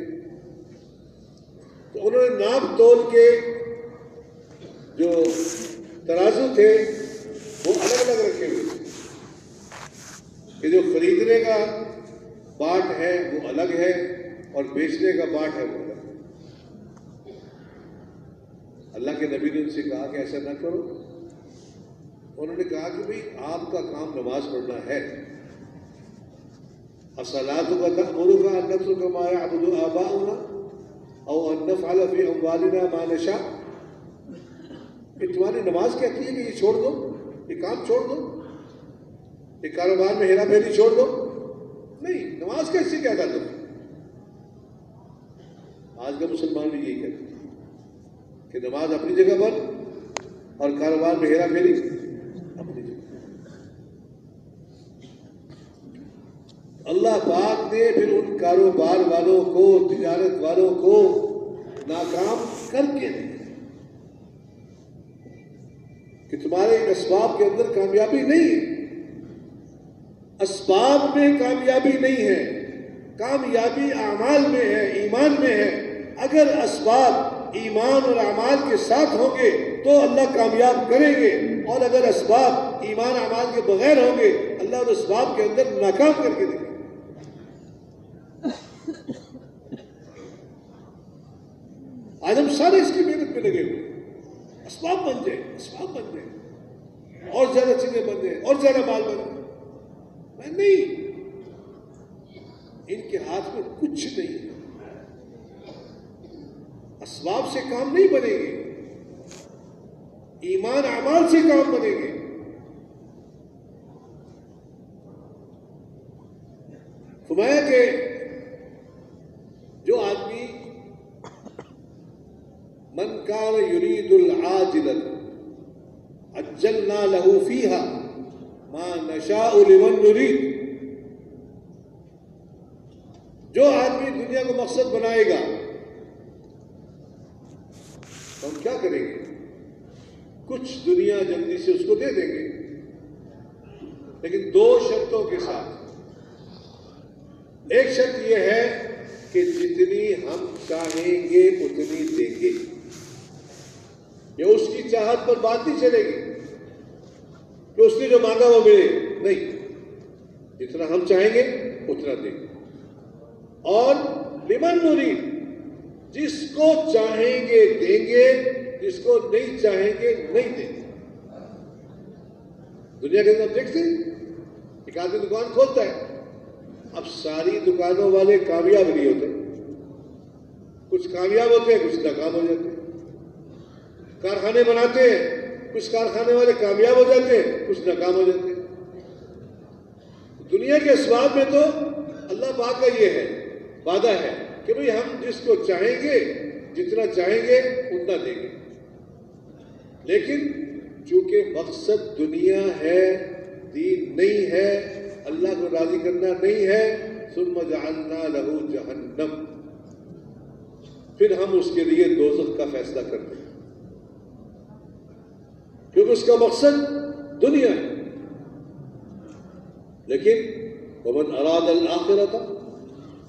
تو انہوں نے ناپ تول کے جو ترازو تھے وہ الگ الگ رکھے ہوئے تھے کہ جو خریدنے کا باٹ ہے وہ الگ ہے اور بیچنے کا باٹ ہے وہ الگ ہے۔ اللہ کے نبی نے ان سے کہا کہ ایسا نہ کرو۔ انہوں نے کہا کہ بھئی آپ کا کام نماز پڑھنا ہے، الصلاۃ تأمرک ان نترک ما یعبد آباؤنا او ان نفعل فی اموالنا ما نشاء۔ کہ تمہاری نماز کہتی ہے کہ یہ چھوڑ دو، یہ کام چھوڑ دو، یہ کاروبار میں ہیرا پھیری چھوڑ دو؟ نہیں، نماز کیسے کیا کر دو؟ آج کا مسلمان بھی یہی کہتا ہے کہ نماز اپنی جگہ پر اور کاروبار میں ہیرا پھیری اپنی جگہ۔ اللہ پاک نے پھر ان کاروبار والوں کو، تجارت والوں کو ناکام کر کے دیا کہ تمہارے ان اسباب کے اندر کامیابی نہیں ہے۔ اسباب میں کامیابی نہیں ہے، کامیابی اعمال میں ہے، ایمان میں ہے۔ اگر اسباب ایمان اور اعمال کے ساتھ ہوں گے تو اللہ کامیاب کریں گے، اور اگر اسباب ایمان اعمال کے بغیر ہوں گے اللہ اور اسباب کے اندر ناکام کر کے دیں گے۔ آج ہم سارے اس کی محنت میں لگے ہوئے، اسباب بن جائیں، اسباب بن جائیں، اور زیادہ چیزیں بن جائیں، اور زیادہ مال بن جائیں۔ نہیں، ان کے ہاتھ میں کچھ نہیں ہے، اسباب سے کام نہیں بنے گے، ایمان اعمال سے کام بنے گے۔ فرمایا کہ جو آدمی من کان یرید العاجلۃ عجلنا له فیہا ما نشاء لمن نرید، جو آدمی دنیا کو مقصد بنائے گا تو ہم کیا کریں گے؟ کچھ دنیا جلدی سے اس کو دے دیں گے، لیکن دو شرطوں کے ساتھ۔ ایک شرط یہ ہے کہ جتنی ہم چاہیں گے اتنی دیں گے، یہ اس کی چاہت پر بات نہیں چلے گی کہ اس نے جو مانگا وہ ملے، نہیں، جتنا ہم چاہیں گے اتنا دیں گے۔ اور لمن نرید، جس کو چاہیں گے دیں گے، جس کو نہیں چاہیں گے نہیں دیں گے۔ دنیا کے اندر دیکھتے ہیں ایک آدمی دکان کھولتا ہے، اب ساری دکانوں والے کامیاب نہیں ہوتے، کچھ کامیاب ہوتے ہیں، کچھ ناکام ہو جاتے ہیں۔ کارخانے بناتے ہیں، کچھ کارخانے والے کامیاب ہو جاتے ہیں، کچھ ناکام ہو جاتے ہیں۔ دنیا کے اسباب میں تو اللہ پاک کا یہ ہے، وعدہ ہے کہ بھئی ہم جس کو چاہیں گے، جتنا چاہیں گے اتنا دیں گے، لیکن چونکہ مقصد دنیا ہے، دین نہیں ہے، اللہ کو راضی کرنا نہیں ہے، ثم جعلنا له جہنم، پھر ہم اس کے لیے دوزخ کا فیصلہ کرتے ہیں، کیونکہ اس کا مقصد دنیا ہے۔ لیکن ومن اراد الآخرۃ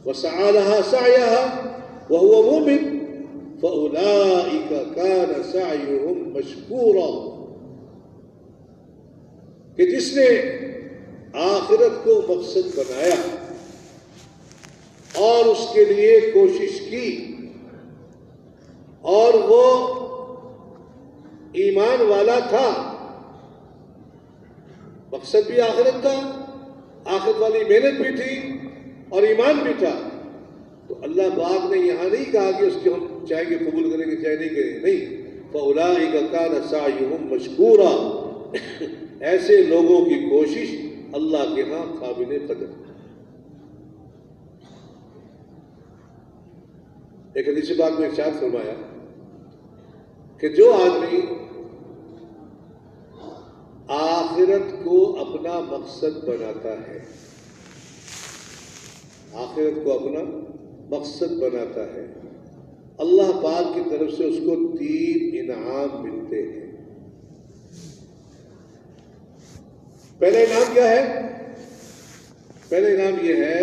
وسعى لها سعيها وهو مؤمن فأولئك كان سعيهم مشكورا، کہ جس نے آخرت کو مقصد بنایا اور اس کے لیے کوشش کی، اور وہ ایمان والا تھا، مقصد بھی آخرت تھا، آخرت والی محنت بھی تھی اور ایمان بھی تھا، تو اللہ پاک نے یہاں نہیں کہا کہ اس کے ہم چاہے گے قبول کریں گے چاہے نہیں کریں گے، نہیں، فَأُولَٰئِكَ كَانَ سَعْيُهُمْ مَشْكُورًا، ایسے لوگوں کی کوشش اللہ کے ہاں قابل قدر۔ ایک حدیث پاک میں ارشاد فرمایا کہ جو آدمی آخرت کو اپنا مقصد بناتا ہے، آخرت کو اپنا مقصد بناتا ہے، اللہ پاک کی طرف سے اس کو 3 انعام ملتے ہیں۔ پہلا انعام کیا ہے؟ پہلا انعام یہ ہے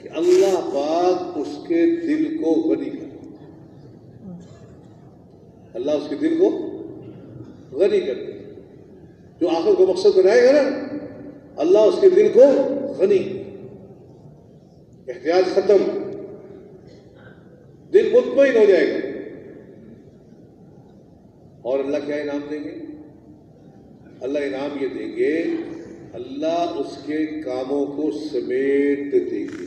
کہ اللہ پاک اس کے دل کو غنی کرے، اللہ اس کے دل کو غنی کرے۔ جو آخرت کو مقصد بنائے گا نا، اللہ اس کے دل کو غنی، احتیاج ختم، دل مطمئن ہو جائے گا۔ اور اللہ کیا انعام دیں گے؟ اللہ انعام یہ دیں گے، اللہ اس کے کاموں کو سمیٹ دیں گے۔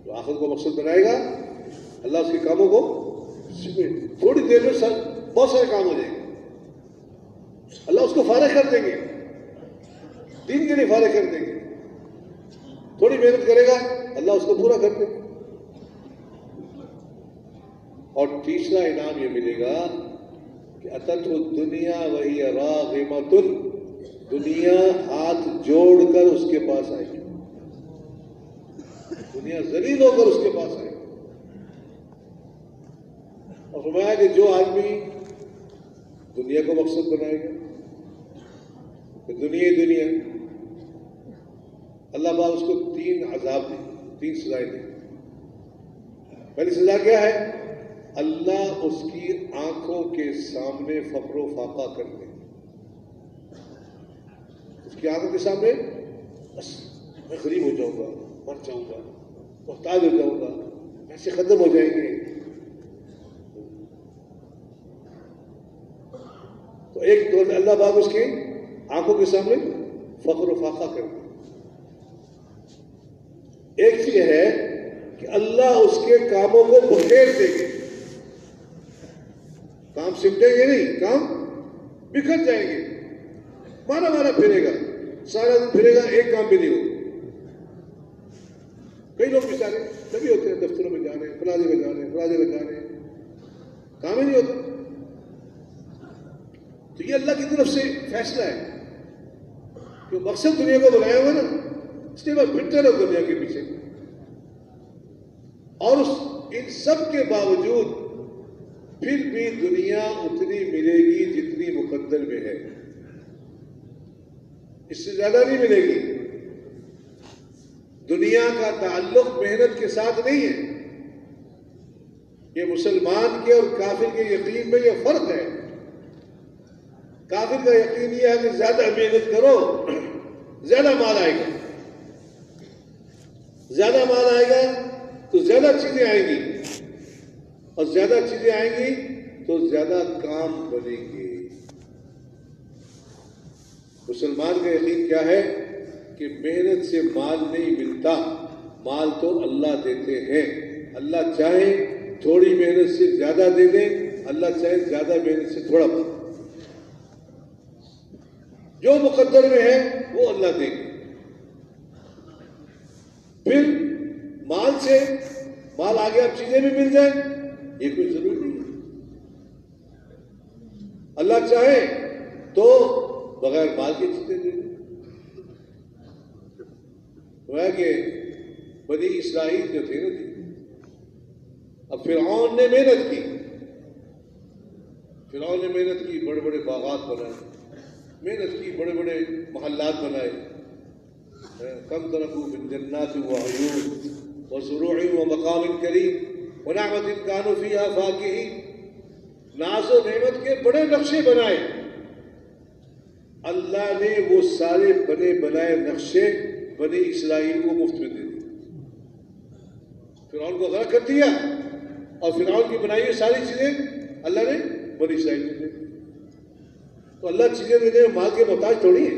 جو آخرت کو مقصد بنائے گا، اللہ اس کے کاموں کو سمیٹ، تھوڑی دیر میں بہت سارے کام ہو جائیں گے، اللہ اس کو فارغ کر دیں گے، دین کے لیے فارغ کر دیں گے۔ تھوڑی محنت کرے گا، اللہ اس کو پورا کر دے گا۔ اور تیسرا انعام یہ ملے گا کہ اتت الدنیا وہی راغمۃ، دنیا ہاتھ جوڑ کر اس کے پاس آئے گی، دنیا ذلیل ہو کر اس کے پاس آئے گی۔ اور فرمایا کہ جو آدمی دنیا کو مقصد بنائے گا کہ دنیا ہی دنیا، اللہ پاک اس کو 3 عذاب دیں، 3 سزائیں دیں۔ پہلی سزا کیا ہے؟ اللہ اس کی آنکھوں کے سامنے فقر و فاقہ کر دے، اس کی آنکھوں کے سامنے بس میں غریب ہو جاؤں گا، مر جاؤں گا، محتاج ہو جاؤں گا، ایسے ختم ہو جائیں گے۔ تو ایک تو اللہ پاک اس کی آنکھوں کے سامنے فقر و فاقہ کر دے۔ ایک یہ ہے کہ اللہ اس کے کاموں کو بکھیر دے گے، کام سمٹیں گے نہیں، کام بکھر جائیں گے، مارا پھرے گا، سارا دن پھرے گا، ایک کام بھی نہیں ہوگا۔ کئی لوگ بیچارے لگے ہوتے ہیں دفتروں میں جا رہے ہیں، فلاں جگہ جا رہے ہیں، فلاں جگہ جا رہے ہیں، کام ہی نہیں ہوتا۔ تو یہ اللہ کی طرف سے فیصلہ ہے کہ مقصد دنیا کو بنایا ہوا نا، اس لیے بس پھرتے رہو دنیا کے پیچھے، اور ان سب کے باوجود پھر بھی دنیا اتنی ملے گی جتنی مقدر میں ہے، اس سے زیادہ نہیں ملے گی۔ دنیا کا تعلق محنت کے ساتھ نہیں ہے، یہ مسلمان کے اور کافر کے یقین میں یہ فرق ہے۔ کافر کا یقین یہ ہے کہ زیادہ محنت کرو زیادہ مال آئے گا، زیادہ مال آئے گا تو زیادہ چیزیں آئیں گی، اور زیادہ چیزیں آئیں گی تو زیادہ کام بنے گے۔ مسلمان کا یقین کیا ہے کہ محنت سے مال نہیں ملتا، مال تو اللہ دیتے ہیں۔ اللہ چاہے تھوڑی محنت سے زیادہ دے دیں، اللہ چاہے زیادہ محنت سے تھوڑا دے، جو مقدر میں ہے وہ اللہ دے گا۔ پھر مال سے مال آگے اب چیزیں بھی مل جائیں، یہ کوئی ضروری نہیں ہے۔ اللہ چاہے تو بغیر مال کی چیزیں دے دیں۔ وہ ہے کہ بنی اسرائیل جو تھے نا جی، اب فرعون نے محنت کی، فرعون نے محنت کی، بڑے بڑے باغات بنائے، محنت کی، بڑے بڑے محلات بنائے، کم ترکوا من جنات وعیون وزروع ومقام کریم ونعمت کانوا فیہا فاکہین، ناز و نعمت کے بڑے نقشے بنائے۔ اللہ نے وہ سارے بنے بنائے نقشے بنی اسرائیل کو مفت میں دے دیے، فرعون کو غرق کر دیا، اور فرعون کی بنائی ہوئی ساری چیزیں اللہ نے بنی اسرائیل کو دے دی۔ تو اللہ چیزیں دینے میں مال کے محتاج تھوڑی ہے۔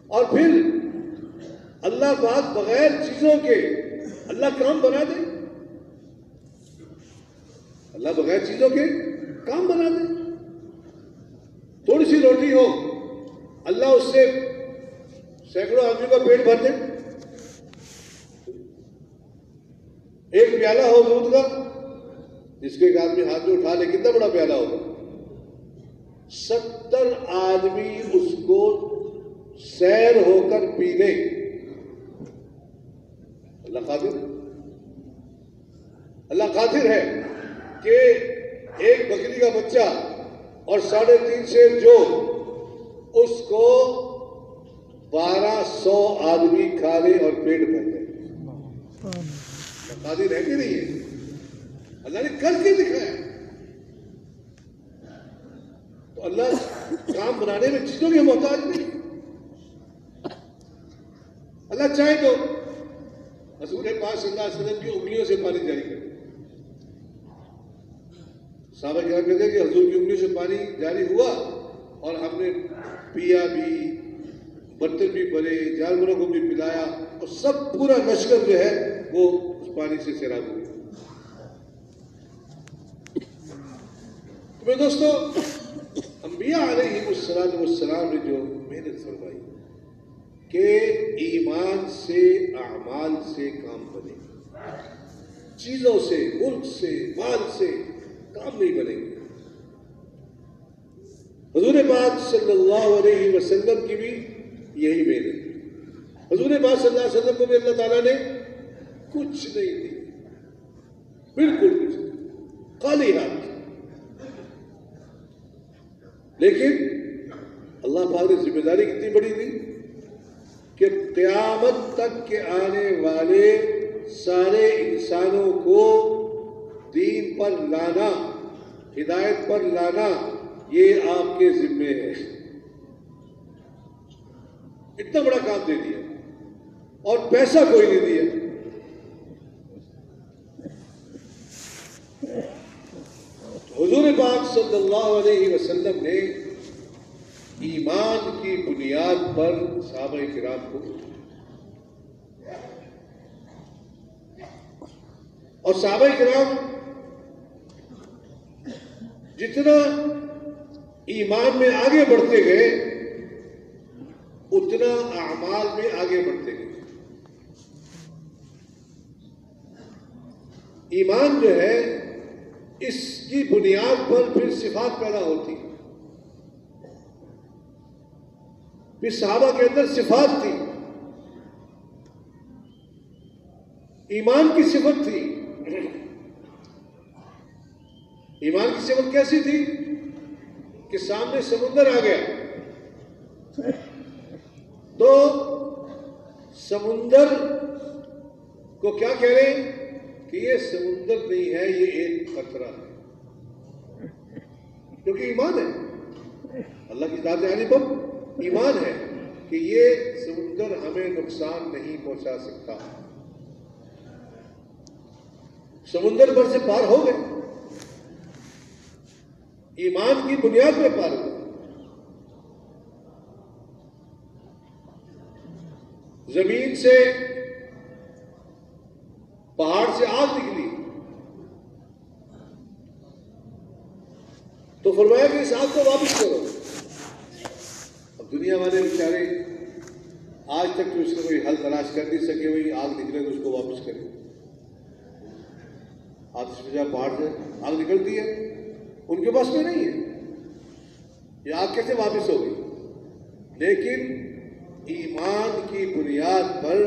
اور پھر اللہ پاک بغیر چیزوں کے اللہ کام بنا دے، اللہ بغیر چیزوں کے کام بنا دے۔ تھوڑی سی روٹی ہو، اللہ اس سے سینکڑوں آدمی کا پیٹ بھر دے، ایک پیالہ ہو دودھ کا، جس کے ایک آدمی ہاتھ میں اٹھا لے، کتنا بڑا پیالہ ہوگا، 70 آدمی اس کو سیر ہو کر پی لیں۔ اللہ قادر، اللہ قادر ہے کہ ایک بکری کا بچہ اور 3.5 سیر جو، اس کو 1200 آدمی کھا لے اور پیٹ بھر لے۔ اللہ قادر ہے کہ نہیں ہے؟ اللہ نے کر کے دکھایا۔ تو اللہ کام بنانے میں چیزوں کے محتاج نہیں۔ اللہ چاہے تو رسول پاک صلی اللہ علیہ وسلم کی انگلیوں سے پانی جاری کرے۔ صحابہ کرام کہتے ہیں کہ حضور کی انگلیوں سے پانی جاری ہوا اور ہم نے پیا بھی، برتن بھی بھرے، جانوروں کو بھی پلایا، اور سب پورا لشکر جو ہے وہ اس پانی سے سیراب ہو گیا۔ تو میرے دوستو، انبیاء علیہ السلام نے جو محنت فرمائی کہ ایمان سے، اعمال سے کام بنے، چیزوں سے، ملک سے، مال سے کام نہیں بنے گے۔ حضور پاک صلی اللہ علیہ وسلم کی بھی یہی محنت۔ حضور پاک صلی اللہ علیہ وسلم کو بھی اللہ تعالیٰ نے کچھ نہیں دی، بالکل کچھ نہیں، خالی ہاتھ۔ لیکن اللہ پاک نے ذمہ داری کتنی بڑی دی کہ قیامت تک کے آنے والے سارے انسانوں کو دین پر لانا، ہدایت پر لانا، یہ آپ کے ذمے ہے۔ اتنا بڑا کام دے دیا اور پیسہ کوئی نہیں دیا۔ حضور پاک صلی اللہ علیہ وسلم نے ایمان کی بنیاد پر صحابہ کرام کو، اور صحابہ کرام جتنا ایمان میں آگے بڑھتے گئے اتنا اعمال میں آگے بڑھتے گئے۔ ایمان جو ہے اس کی بنیاد پر پھر صفات پیدا ہوتی۔ پھر صحابہ کے اندر صفات تھی، ایمان کی صفت تھی۔ ایمان کی صفت کیسی تھی کہ سامنے سمندر آ گیا تو سمندر کو کیا کہہ رہے ہیں کہ یہ سمندر نہیں ہے، یہ ایک قطرہ ہے، کیونکہ ایمان ہے، اللہ کی ذات عالی پر ایمان ہے کہ یہ سمندر ہمیں نقصان نہیں پہنچا سکتا۔ سمندر پر سے پار ہو گئے، ایمان کی بنیاد پہ پار ہو گئے۔ زمین سے، پہاڑ سے آگ نکلی تو فرمایا کہ اس آگ کو واپس کرو۔ اب دنیا والے بیچارے آج تک تو اس کا کوئی حل تلاش کر نہیں سکے، وہی آگ نکلے تو اس کو واپس کرے۔ آتش فشاں پہاڑ سے آگ نکلتی ہے، ان کے پاس میں نہیں ہے، یہ آگ کیسے واپس ہوگی؟ لیکن ایمان کی بنیاد پر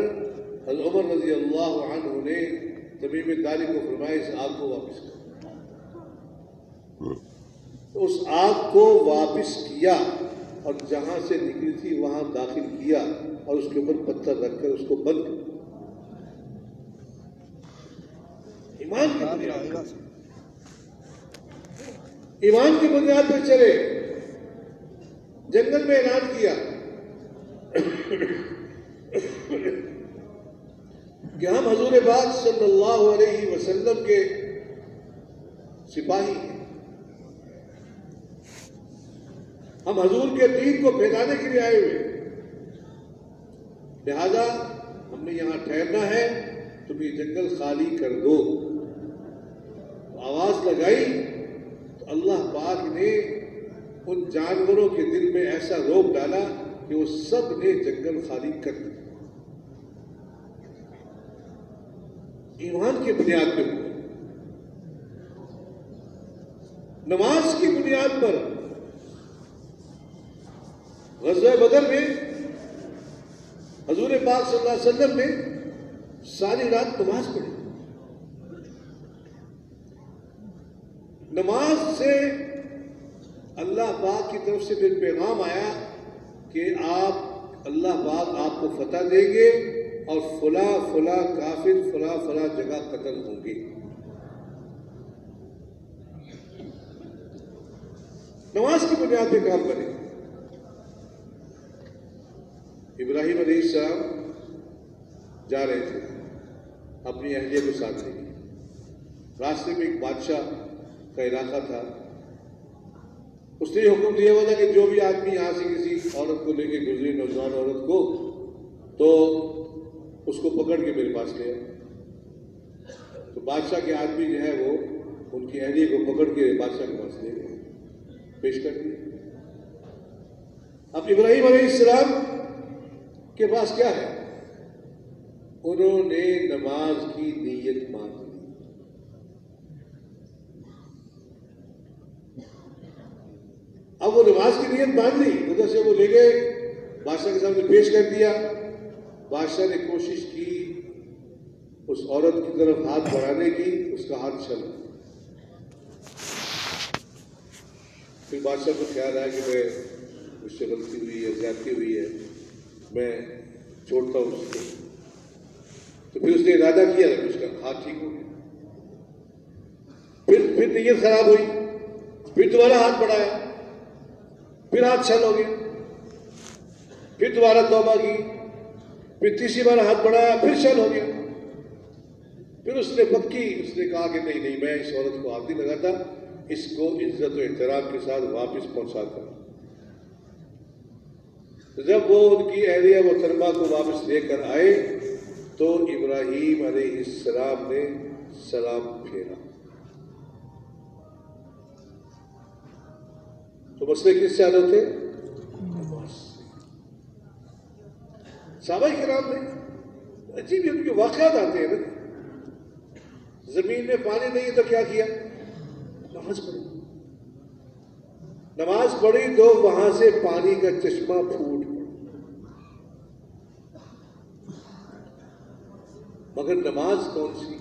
حضرت عمر رضی اللہ عنہ نے تمیم داری کو فرمایا اس آگ کو واپس کر۔ تو اس آگ کو واپس کیا اور جہاں سے نکلی تھی وہاں داخل کیا اور اس کے اوپر پتھر رکھ کر اس کو بند کیا۔ ایمان کی بنیاد، ایمان کی بنیاد پہ چلے۔ جنگل میں اعلان کیا کہ ہم حضور پاک صلی اللہ علیہ وسلم کے سپاہی ہیں، ہم حضور کے دین کو پھیلانے کے لیے آئے ہوئے، لہذا ہم نے یہاں ٹھہرنا ہے، تم یہ جنگل خالی کر دو۔ آواز لگائی تو اللہ پاک نے ان جانوروں کے دل میں ایسا روب ڈالا کہ وہ سب نے جنگل خالی کر دیا۔ ایمان کی بنیاد پہ ہوا، نماز کی بنیاد پر۔ غزوہ بدر میں حضور پاک صلی اللہ علیہ وسلم نے ساری رات نماز پڑھی۔ نماز سے اللہ پاک کی طرف سے پھر پیغام آیا کہ اللہ پاک آپ کو فتح دیں گے اور فلاں فلاں کافر فلاں فلاں جگہ قتل ہوں گے۔ نماز کی بنیاد پہ کام کریں۔ ابراہیم علیہ السلام جا رہے تھے اپنی اہلیہ کو ساتھ لے کے، راستے میں ایک بادشاہ کا علاقہ تھا، اس نے یہ حکم دیا ہوا تھا کہ جو بھی آدمی یہاں سے کسی عورت کو لے کے گزرے، نوجوان عورت کو، تو اس کو پکڑ کے میرے پاس لے آئے۔ تو بادشاہ کے آدمی جو ہے وہ ان کی اہلیہ کو پکڑ کے بادشاہ کے پاس لے گئے، پیش کر دیا۔ اب ابراہیم علیہ السلام کے پاس کیا ہے؟ انہوں نے نماز کی نیت مان لی۔ اب وہ نماز کی نیت مان لی، ادھر سے وہ لے گئے، بادشاہ کے سامنے پیش کر دیا۔ بادشاہ نے کوشش کی اس عورت کی طرف ہاتھ بڑھانے کی، اس کا ہاتھ چل۔ پھر بادشاہ کو خیال آیا کہ مجھ سے غلطی ہوئی ہے، زیادتی ہوئی ہے، میں چھوڑتا ہوں اس کو۔ تو پھر اس نے ارادہ کیا کہ اس کا ہاتھ ٹھیک ہو گیا۔ پھر نیت خراب ہوئی، پھر دوبارہ ہاتھ بڑھایا، پھر ہاتھ چھل ہو گیا، پھر دوبارہ توبہ کی، پھر تیسری بار ہاتھ بڑھایا، پھر چھل ہو گیا۔ پھر اس نے کہا کہ نہیں میں اس عورت کو ہاتھ نہیں لگاتا، اس کو عزت و احترام کے ساتھ واپس پہنچاتا ہوں۔ جب وہ ان کی اہلیہ محترمہ کو واپس لے کر آئے تو ابراہیم علیہ السلام نے سلام پھیرا۔ تو مسئلے کس سے حل ہوتے؟ نماز سے۔ صحابہ کرام میں عجیب ان کے واقعات آتے ہیں نا، زمین میں پانی نہیں تو کیا کیا؟ نماز پڑھی۔ نماز پڑھی تو وہاں سے پانی کا چشمہ پھوٹ پڑا۔ مگر نماز کون سی؟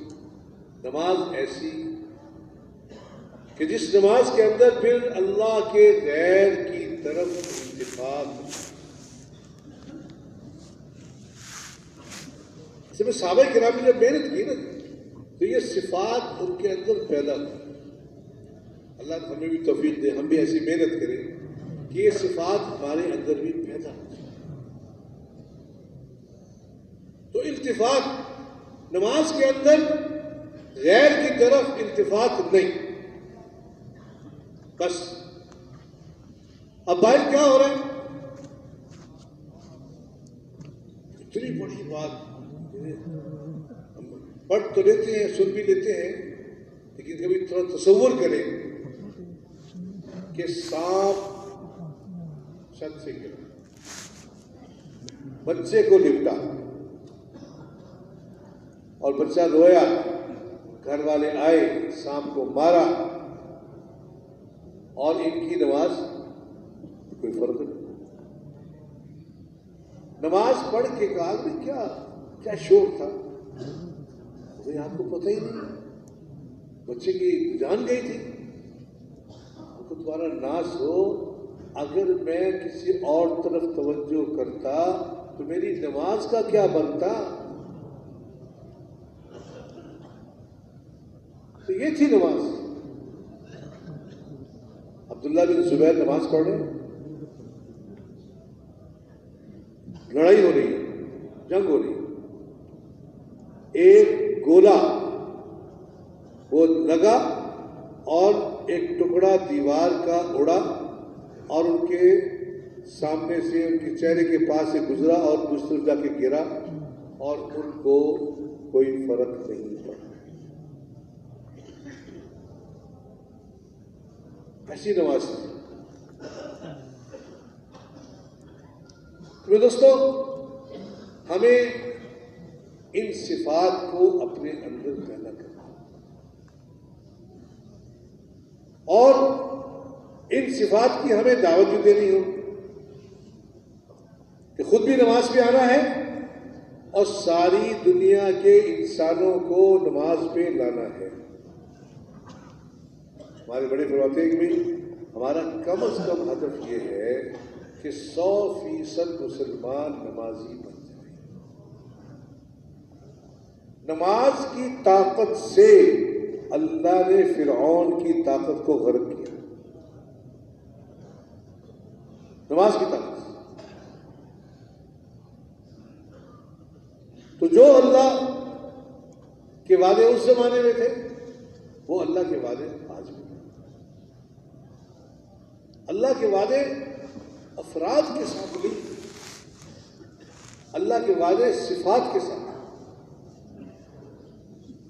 نماز ایسی کہ جس نماز کے اندر پھر اللہ کے غیر کی طرف التفات۔ اس میں صحابہ کرام نے جب محنت کی نا تو یہ صفات ان کے اندر پیدا ہوئی۔ اللہ ہمیں بھی توفیق دے، ہم بھی ایسی محنت کریں کہ یہ صفات ہمارے اندر بھی پیدا ہو۔ تو التفات، نماز کے اندر غیر کی طرف التفات نہیں، بس۔ اب باہر کیا ہو رہا ہے؟ اتنی بڑی بات پڑھ تو لیتے ہیں، سن بھی لیتے ہیں، لیکن کبھی تھوڑا تصور کریں کہ سانپ چھت سے گرا، بچے کو لپٹا اور بچہ رویا، گھر والے آئے، سانپ کو مارا، اور ان کی نماز کوئی فرق نہیں۔ نماز پڑھ کے کہا کہ کیا شور تھا، آپ کو پتہ ہی نہیں، بچے کی جان گئی تھی۔ تو تمہارا ناز ہو، اگر میں کسی اور طرف توجہ کرتا تو میری نماز کا کیا بنتا؟ تو یہ تھی نماز۔ عبداللہ بن زبیر نماز پڑھ رہے، لڑائی ہو رہی ہے، جنگ ہو رہی ہے، ایک گولا وہ لگا اور ایک ٹکڑا دیوار کا اڑا اور ان کے سامنے سے، ان کے چہرے کے پاس سے گزرا اور دوسری طرف جا کے گرا، اور ان کو کوئی فرق نہیں پڑا۔ ایسی نماز تھی۔ تو دوستو، ہمیں ان صفات کو اپنے اندر پیدا کرنا اور ان صفات کی ہمیں دعوت بھی دینی ہو کہ خود بھی نماز پہ آنا ہے اور ساری دنیا کے انسانوں کو نماز پہ لانا ہے. ہمارے بڑے فرماتے ہیں کہ بھائی ہمارا کم از کم ہدف یہ ہے کہ 100% مسلمان نمازی بن جائے. نماز کی طاقت سے اللہ نے فرعون کی طاقت کو غرق کیا. نماز کی طاقت سے. تو جو اللہ کے وعدے اس زمانے میں تھے وہ اللہ کے وعدے آج بھی. اللہ کے وعدے افراد کے ساتھ نہیں, اللہ کے وعدے صفات کے ساتھ.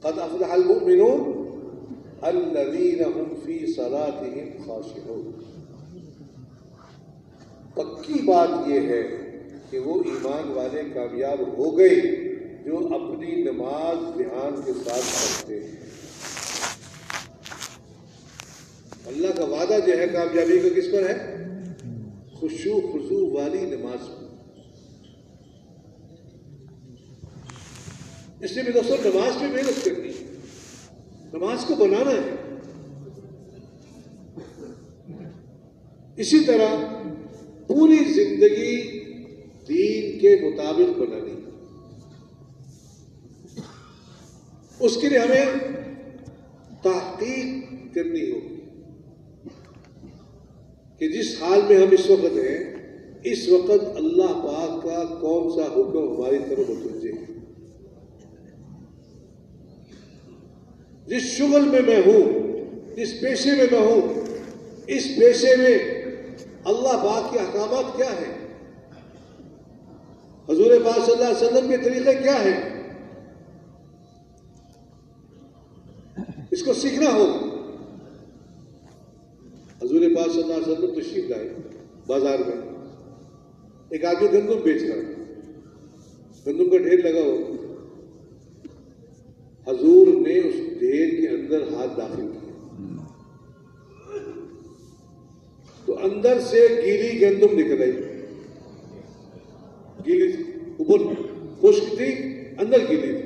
قد افلح المؤمنون الذین هم فی صلاتهم خاشعون. پکی بات یہ ہے کہ وہ ایمان والے کامیاب ہو گئے جو اپنی نماز دھیان کے ساتھ پڑھتے ہیں. اللہ کا وعدہ جو ہے کامیابی کا کس پر ہے؟ خشوع خضوع والی نماز پر. اس لیے میں دوستوں نماز پہ محنت کرنی ہے, نماز کو بنانا ہے. اسی طرح پوری زندگی دین کے مطابق بنانی ہے. اس کے لیے ہمیں تحقیق کرنی ہوگی کہ جس حال میں ہم اس وقت ہیں اس وقت اللہ پاک کا کون سا حکم ہماری طرف متوجہ ہے. جس شغل میں میں ہوں, جس پیشے میں میں ہوں, اس پیشے میں اللہ پاک کے احکامات کیا ہیں, حضور پاک صلی اللہ علیہ وسلم کے طریقے کیا ہیں, اس کو سیکھنا ہوگا. حضور پاک صلی اللہ علیہ وسلم تشریف لائے بازار میں, ایک آدمی گندم بیچ رہا ہے, گندم کا ڈھیر لگا ہو. حضور نے اس ڈھیر کے اندر ہاتھ داخل کیا تو اندر سے گیلی گندم نکل آئی. گیلی تھی, اوپر خشک تھی, اندر گیلی تھی.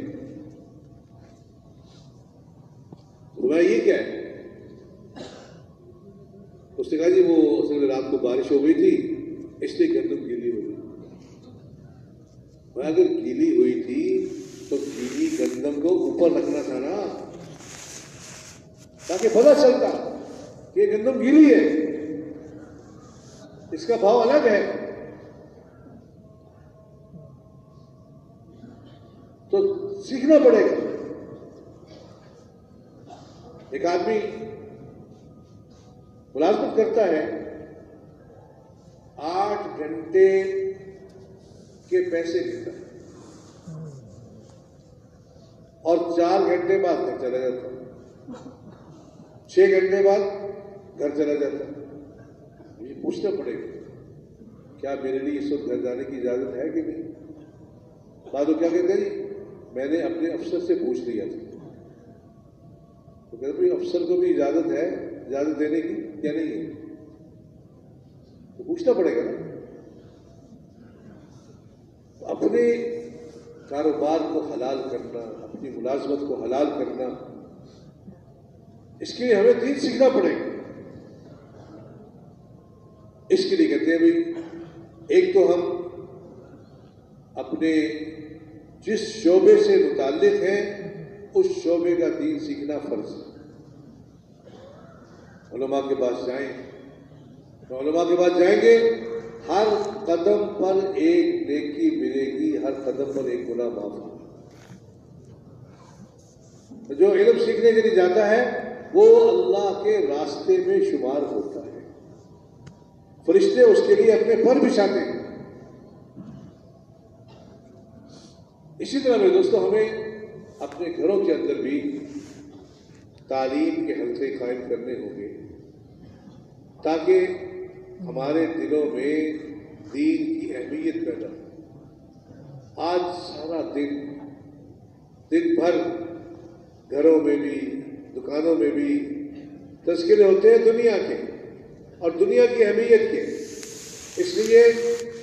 یہ کیا ہے؟ اس نے کہا جی وہ اصل میں رات کو بارش ہو گئی تھی اس لیے گندم گیلی ہو گئی. اگر گیلی ہوئی تھی تو گیلی گندم کو اوپر رکھنا تھا نا, تاکہ پتہ چلتا کہ یہ گندم گیلی ہے, اس کا بھاؤ الگ ہے. تو سیکھنا پڑے گا. ایک آدمی ملازمت کرتا ہے, 8 گھنٹے کے پیسے لیتا ہے اور 4 گھنٹے بعد گھر چلا جاتا ہے, 6 گھنٹے بعد گھر چلا جاتا ہے. مجھے پوچھنا پڑے گا کیا میرے لیے اس وقت گھر جانے کی اجازت ہے کہ نہیں؟ بعد وہ کیا کہتے ہیں جی میں نے اپنے افسر سے پوچھ لیا تھا. تو کہتے بھائی افسر کو بھی اجازت ہے اجازت دینے کی یا نہیں ہے؟ تو پوچھنا پڑے گا نا. اپنے کاروبار کو حلال کرنا, اپنی ملازمت کو حلال کرنا, اس کے لیے ہمیں دین سیکھنا پڑے گا. اس کے لیے کہتے ہیں بھائی ایک تو ہم اپنے جس شعبے سے متعلق ہیں اس شعبے کا دین سیکھنا فرض ہے. علماء کے پاس جائیں تو علماء کے پاس جائیں گے, ہر قدم پر ایک نیکی ملے گی, ہر قدم پر ایک گناہ معاف ہوگا. جو علم سیکھنے کے لیے جاتا ہے وہ اللہ کے راستے میں شمار ہوتا ہے. فرشتے اس کے لیے اپنے پر بچھاتے ہیں. اسی طرح میرے دوستوں ہمیں اپنے گھروں کے اندر بھی تعلیم کے حلقے قائم کرنے ہوں گے تاکہ ہمارے دلوں میں دین کی اہمیت پیدا ہو. آج سارا دن دن بھر گھروں میں بھی دکانوں میں بھی تذکرے ہوتے ہیں دنیا کے اور دنیا کی اہمیت کے، اس لیے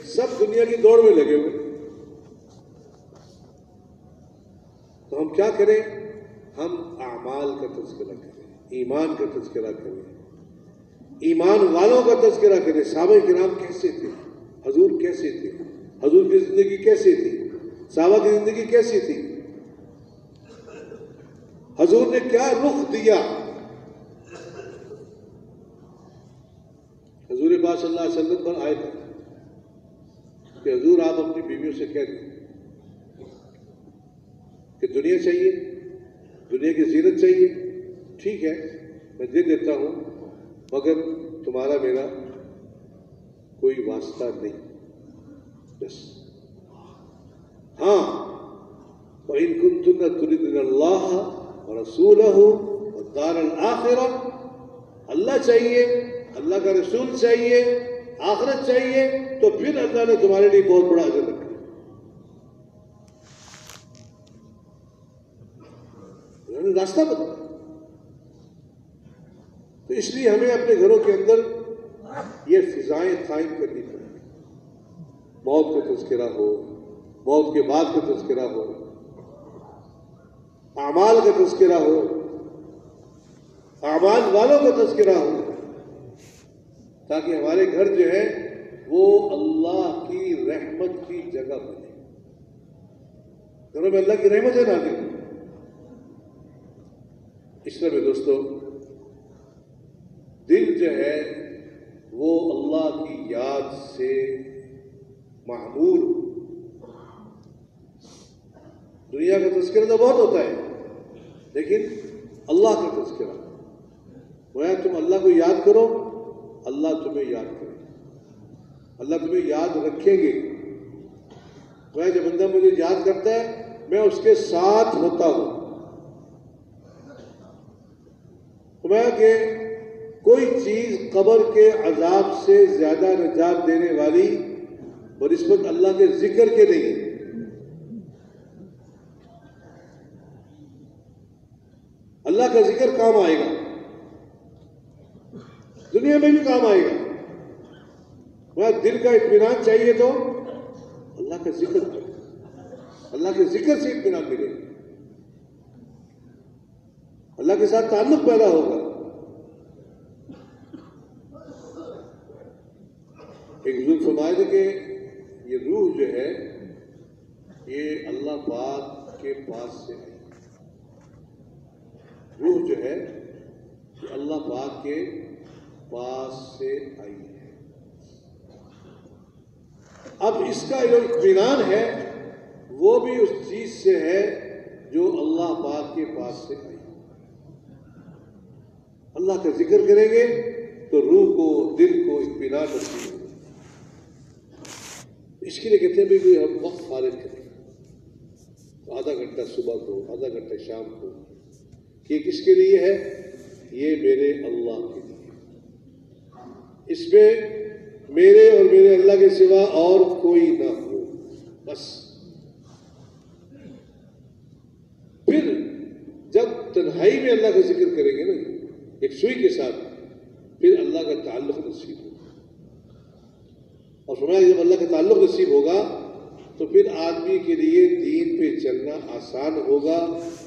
سب دنیا کی دوڑ میں لگے ہوئے۔ تو ہم کیا کریں؟ ہم اعمال کا تذکرہ کریں، ایمان کا تذکرہ کریں، ایمان والوں کا تذکرہ کریں۔ صحابہ کرام کیسے تھے؟ حضور کیسے تھے؟ حضور کی زندگی کیسی تھی؟ صحابہ کی زندگی کیسی تھی؟ حضور نے کیا رخ دیا؟ حضور پاک صلی اللہ علیہ وسلم پر آئے تھے کہ حضور آپ اپنی بیویوں سے کہہ دیں کہ دنیا چاہیے، دنیا کی زینت چاہیے، ٹھیک ہے میں دے دیتا ہوں، مگر تمہارا میرا کوئی واسطہ نہیں، بس ہاں وَإِن كُنتُنَّ تُرِدْنَ اللَّهَ وَرَسُولَهُ وَالدَّارَ الْآخِرَةَ، اللہ چاہیے، اللہ کا رسول چاہیے، آخرت چاہیے، تو پھر اللہ نے تمہارے لیے بہت بڑا اجر رکھا۔ انہوں نے راستہ بتایا۔ تو اس لیے ہمیں اپنے گھروں کے اندر یہ فضائیں قائم کرنی پڑیں گی۔ موت کا تذکرہ ہو، موت کے بعد کا تذکرہ ہو، اعمال کا تذکرہ ہو، اعمال والوں کا تذکرہ ہو، تاکہ ہمارے گھر جو ہے وہ اللہ کی رحمت کی جگہ بنے۔ گھروں میں اللہ کی رحمت ہے نازل۔ اس طرح میں دوستو دل جو ہے وہ اللہ کی یاد سے معمور۔ دنیا کا تذکرہ تو بہت ہوتا ہے، لیکن اللہ کا تذکرہ، گویا تم اللہ کو یاد کرو، اللہ تمہیں یاد کرے، اللہ تمہیں یاد رکھیں گے۔ گویا جب بندہ مجھے یاد کرتا ہے میں اس کے ساتھ ہوتا ہوں۔ گویا کہ کوئی چیز قبر کے عذاب سے زیادہ نجات دینے والی بنسبت اللہ کے ذکر کے نہیں ہے۔ اللہ کا ذکر کام آئے گا، دنیا میں بھی کام آئے گا۔ وہ دل کا اطمینان چاہیے تو اللہ کا ذکر کرو، اللہ کے ذکر سے اطمینان ملے گا، اللہ کے ساتھ تعلق پیدا ہوگا۔ ایک بزرگ فرمائے تھے کہ یہ روح جو ہے یہ اللہ پاک کے پاس سے آئی، روح جو ہے یہ اللہ پاک کے پاس سے آئی ہے۔ اب اس کا جو اطمینان ہے وہ بھی اس چیز سے ہے جو اللہ پاک کے پاس سے آئی۔ اللہ کا ذکر کریں گے تو روح کو، دل کو اطمینان نصیب ہوگا۔ اس کے لیے کہتے ہیں بھی ہم وقت فارغ کریں، آدھا گھنٹہ صبح کو، آدھا گھنٹہ شام کو، یہ کس کے لیے ہے؟ یہ میرے اللہ کے لیے۔ اس میں میرے اور میرے اللہ کے سوا اور کوئی نہ ہو، بس۔ پھر جب تنہائی میں اللہ کا ذکر کریں گے نا ایک سوئی کے ساتھ، پھر اللہ کا تعلق نصیب ہوگا۔ اور فرمایا جب اللہ کا تعلق نصیب ہوگا تو پھر آدمی کے لیے دین پہ چلنا آسان ہوگا،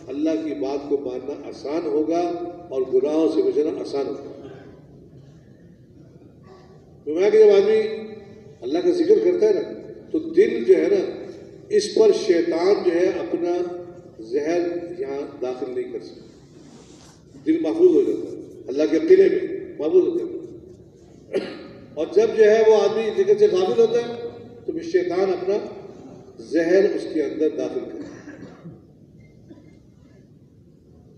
اللہ کی بات کو ماننا آسان ہوگا، اور گناہوں سے بچنا آسان ہوگا۔ فرمایا کہ جب آدمی اللہ کا ذکر کرتا ہے نا تو دل جو ہے نا اس پر شیطان جو ہے اپنا زہر یہاں داخل نہیں کر سکتا، دل محفوظ ہو جاتا ہے، اللہ کے قلعے میں محفوظ ہو جاتا ہے۔ اور جب جو ہے وہ آدمی ذکر سے غافل ہوتا ہے تو پھر شیطان اپنا زہر اس کے اندر داخل کرتا ہے۔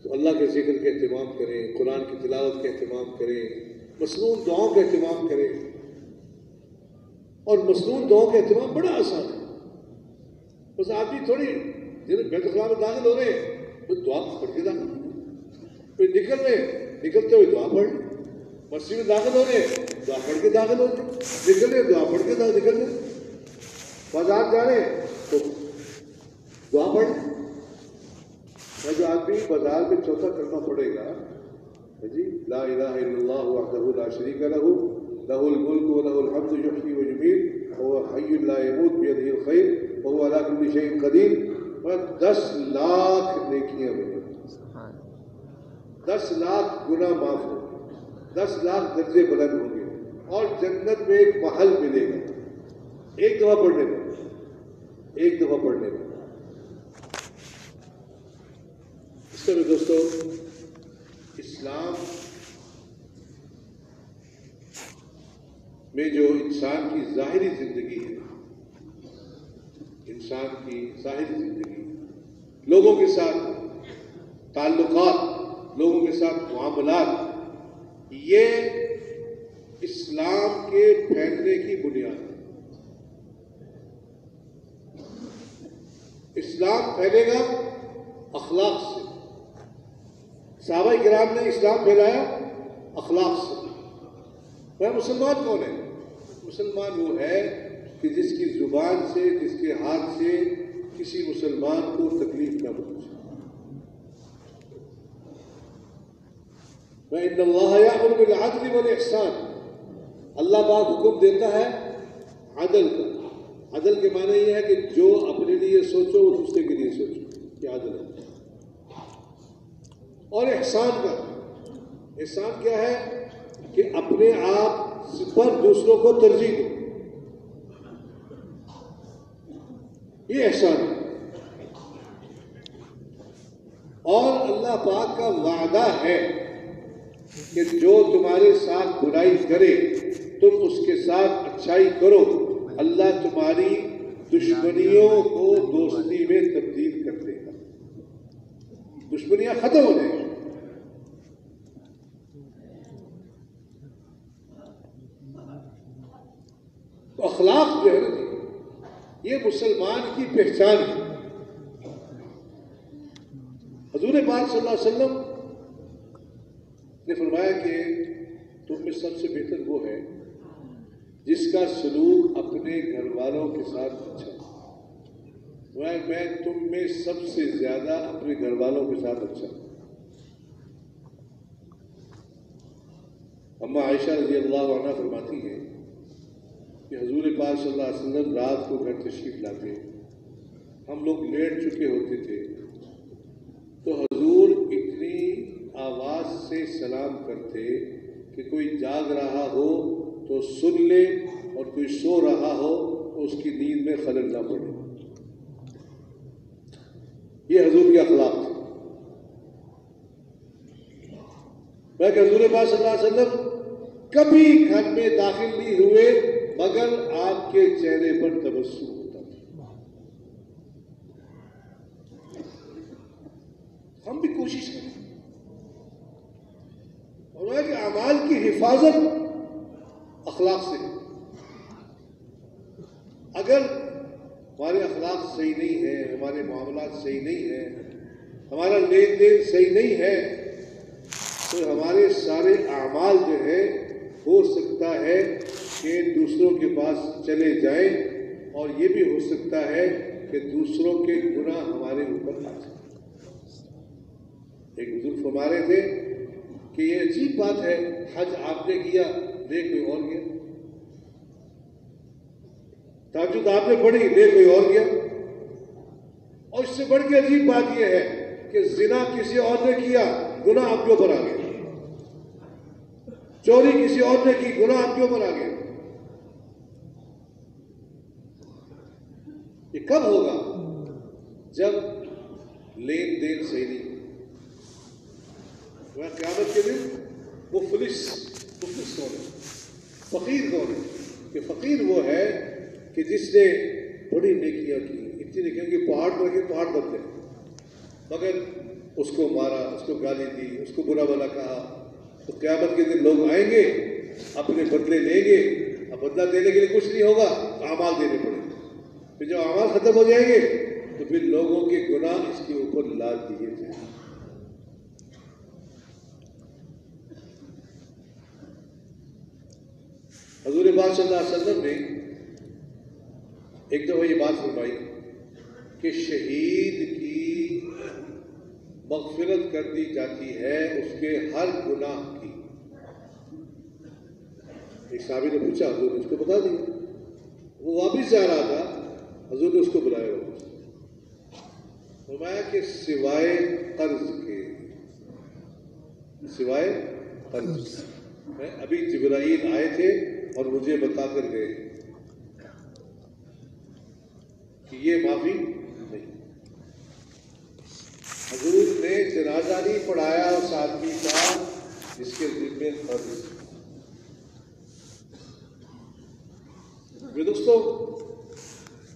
تو اللہ کے ذکر کا اہتمام کریں، قرآن کی تلاوت کا اہتمام کریں، مسنون دعاؤں کا اہتمام کریں۔ اور مسنون دعاؤں کا اہتمام بڑا آسان ہے، بس آدمی تھوڑی بیت الخلاء میں داخل ہو رہے ہیں تو دعا پڑھ کے داخل، پھر نکل رہے نکلتے ہوئے دعا پڑھ، مسجد میں داخل ہو رہے ہیں دعا پڑھ کے داخل ہو رہے، نکل رہے دعا پڑھ کے نکل رہے، بازار جا رہے ہیں تو دعا پڑھ، جو آدمی بازار میں چوتھا کلمہ پڑے گا جی لا الہ الا اللہ وحدہ لا شریک لہ لہ الملک ولہ الحمد یحیی ویمیت وہو حی لا یموت بیدہ الخیر وہو علی کل شیء قدیر، 10 لاکھ نیکیاں ملیں گی، 10 لاکھ گناہ معاف ہوں گے، 10 لاکھ درجے بلند ہوں گے، اور جنت میں ایک محل ملے گا ایک دفعہ پڑھنے میں، ایک دفعہ پڑھنے میں۔ اس طرح دوستو اسلام میں جو انسان کی ظاہری زندگی ہے، انسان کی ظاہری زندگی، لوگوں کے ساتھ تعلقات، لوگوں کے ساتھ معاملات، یہ اسلام کے پھیلنے کی بنیاد ہے۔ اسلام پھیلے گا اخلاق سے۔ صحابہ کرام نے اسلام پھیلایا اخلاق سے۔ وہ مسلمان کون ہے؟ مسلمان وہ ہے کہ جس کی زبان سے، جس کے ہاتھ سے کسی مسلمان کو تکلیف نہ پہنچے۔ وَإِنَّ اللَّهَ يَأْمُرُ بِالْعَدْلِ وَالْإِحْسَانِ، اللہ پاک حکم دیتا ہے عدل کا۔ عدل کے معنی یہ ہے کہ جو اپنے لیے سوچو وہ دوسرے کے لیے سوچو، یہ عدل ہے۔ اور احسان کا، احسان کیا ہے کہ اپنے آپ پر دوسروں کو ترجیح دو، یہ احسان ہے۔ اور اللہ پاک کا وعدہ ہے کہ جو تمہارے ساتھ برائی کرے تم اس کے ساتھ اچھائی کرو، اللہ تمہاری دشمنیوں کو دوستی میں تبدیل کر دے گا، دشمنیاں ختم ہو جائیں گی۔ تو اخلاق جو ہے نا یہ مسلمان کی پہچان ہے۔ حضور پاک صلی اللہ علیہ وسلم نے فرمایا کہ تم میں سب سے بہتر وہ ہے جس کا سلوک اپنے گھر والوں کے ساتھ اچھا ہے۔ میں تم میں سب سے زیادہ اپنے گھر والوں کے ساتھ اچھا ہوں۔ اما عائشہ رضی اللہ عنہ فرماتی ہیں کہ حضور پاک صلی اللہ علیہ وسلم رات کو گھر تشریف لاتے، ہم لوگ لیٹ چکے ہوتے تھے تو حضور اتنی آواز سے سلام کرتے کہ کوئی جاگ رہا ہو تو سن لے اور کوئی سو رہا ہو تو اس کی نیند میں خلل نہ پڑے۔ یہ حضور کے اخلاق تھے۔ میں کہ حضور پاک صلی اللہ علیہ وسلم کبھی گھر میں داخل نہیں ہوئے مگر آپ کے چہرے پر تبسم ہوتا تھا۔ ہم بھی کوشش کریں اور کہ اعمال کی حفاظت اخلاق سے۔ اگر ہمارے اخلاق صحیح نہیں ہے، ہمارے معاملات صحیح نہیں ہیں، ہمارا لین دین صحیح نہیں ہے، تو ہمارے سارے اعمال جو ہے ہو سکتا ہے کہ دوسروں کے پاس چلے جائیں، اور یہ بھی ہو سکتا ہے کہ دوسروں کے گناہ ہمارے اوپر آ جائیں۔ ایک بزرگ فرما رہے تھے کہ یہ عجیب بات ہے، حج آپ نے کیا، لے کوئی اور گیا، تہجد آپ نے پڑھی، لے کوئی اور گیا، اور اس سے بڑھ کے عجیب بات یہ ہے کہ زنا کسی اور نے کیا، گناہ آپ کے اوپر آ گیا، چوری کسی اور نے کی، گناہ آپ کے اوپر آ گیا۔ یہ کب ہوگا؟ جب لین دین صحیح نہیں۔ وہ قیامت کے دن مفلس کون ہے؟ فقیر کون ہے؟ کہ فقیر وہ ہے کہ جس نے بڑی نیکیاں کی، اتنی نیکیاں کہ پہاڑ پر کے پہاڑ دب گئے، مگر اس کو مارا، اس کو گالی دی، اس کو برا بھلا کہا۔ تو قیامت کے دن لوگ آئیں گے، اپنے بدلے لیں گے، اب بدلہ دینے کے لیے کچھ نہیں ہوگا، اعمال دینے پڑیں گے۔ پھر جب اعمال ختم ہو جائیں گے تو پھر لوگوں کے گناہ اس کے اوپر لاد دیے جائیں گے۔ حضور پاک صلی اللہ علیہ وسلم نے ایک دفعہ یہ بات فرمائی کہ شہید کی مغفرت کر دی جاتی ہے اس کے ہر گناہ کی۔ ایک صحابی نے پوچھا، حضور نے اس کو بتا دیا، وہ واپس جا رہا تھا، حضور نے اس کو بلایا واپس، فرمایا کہ سوائے قرض کے، سوائے قرض کے، ابھی جبرائیل آئے تھے اور مجھے بتا کر گئے کہ یہ معافی نہیں۔ حضور نے جنازہ نہیں پڑھایا اس آدمی کا جس کے دل میں قرض۔ دوستو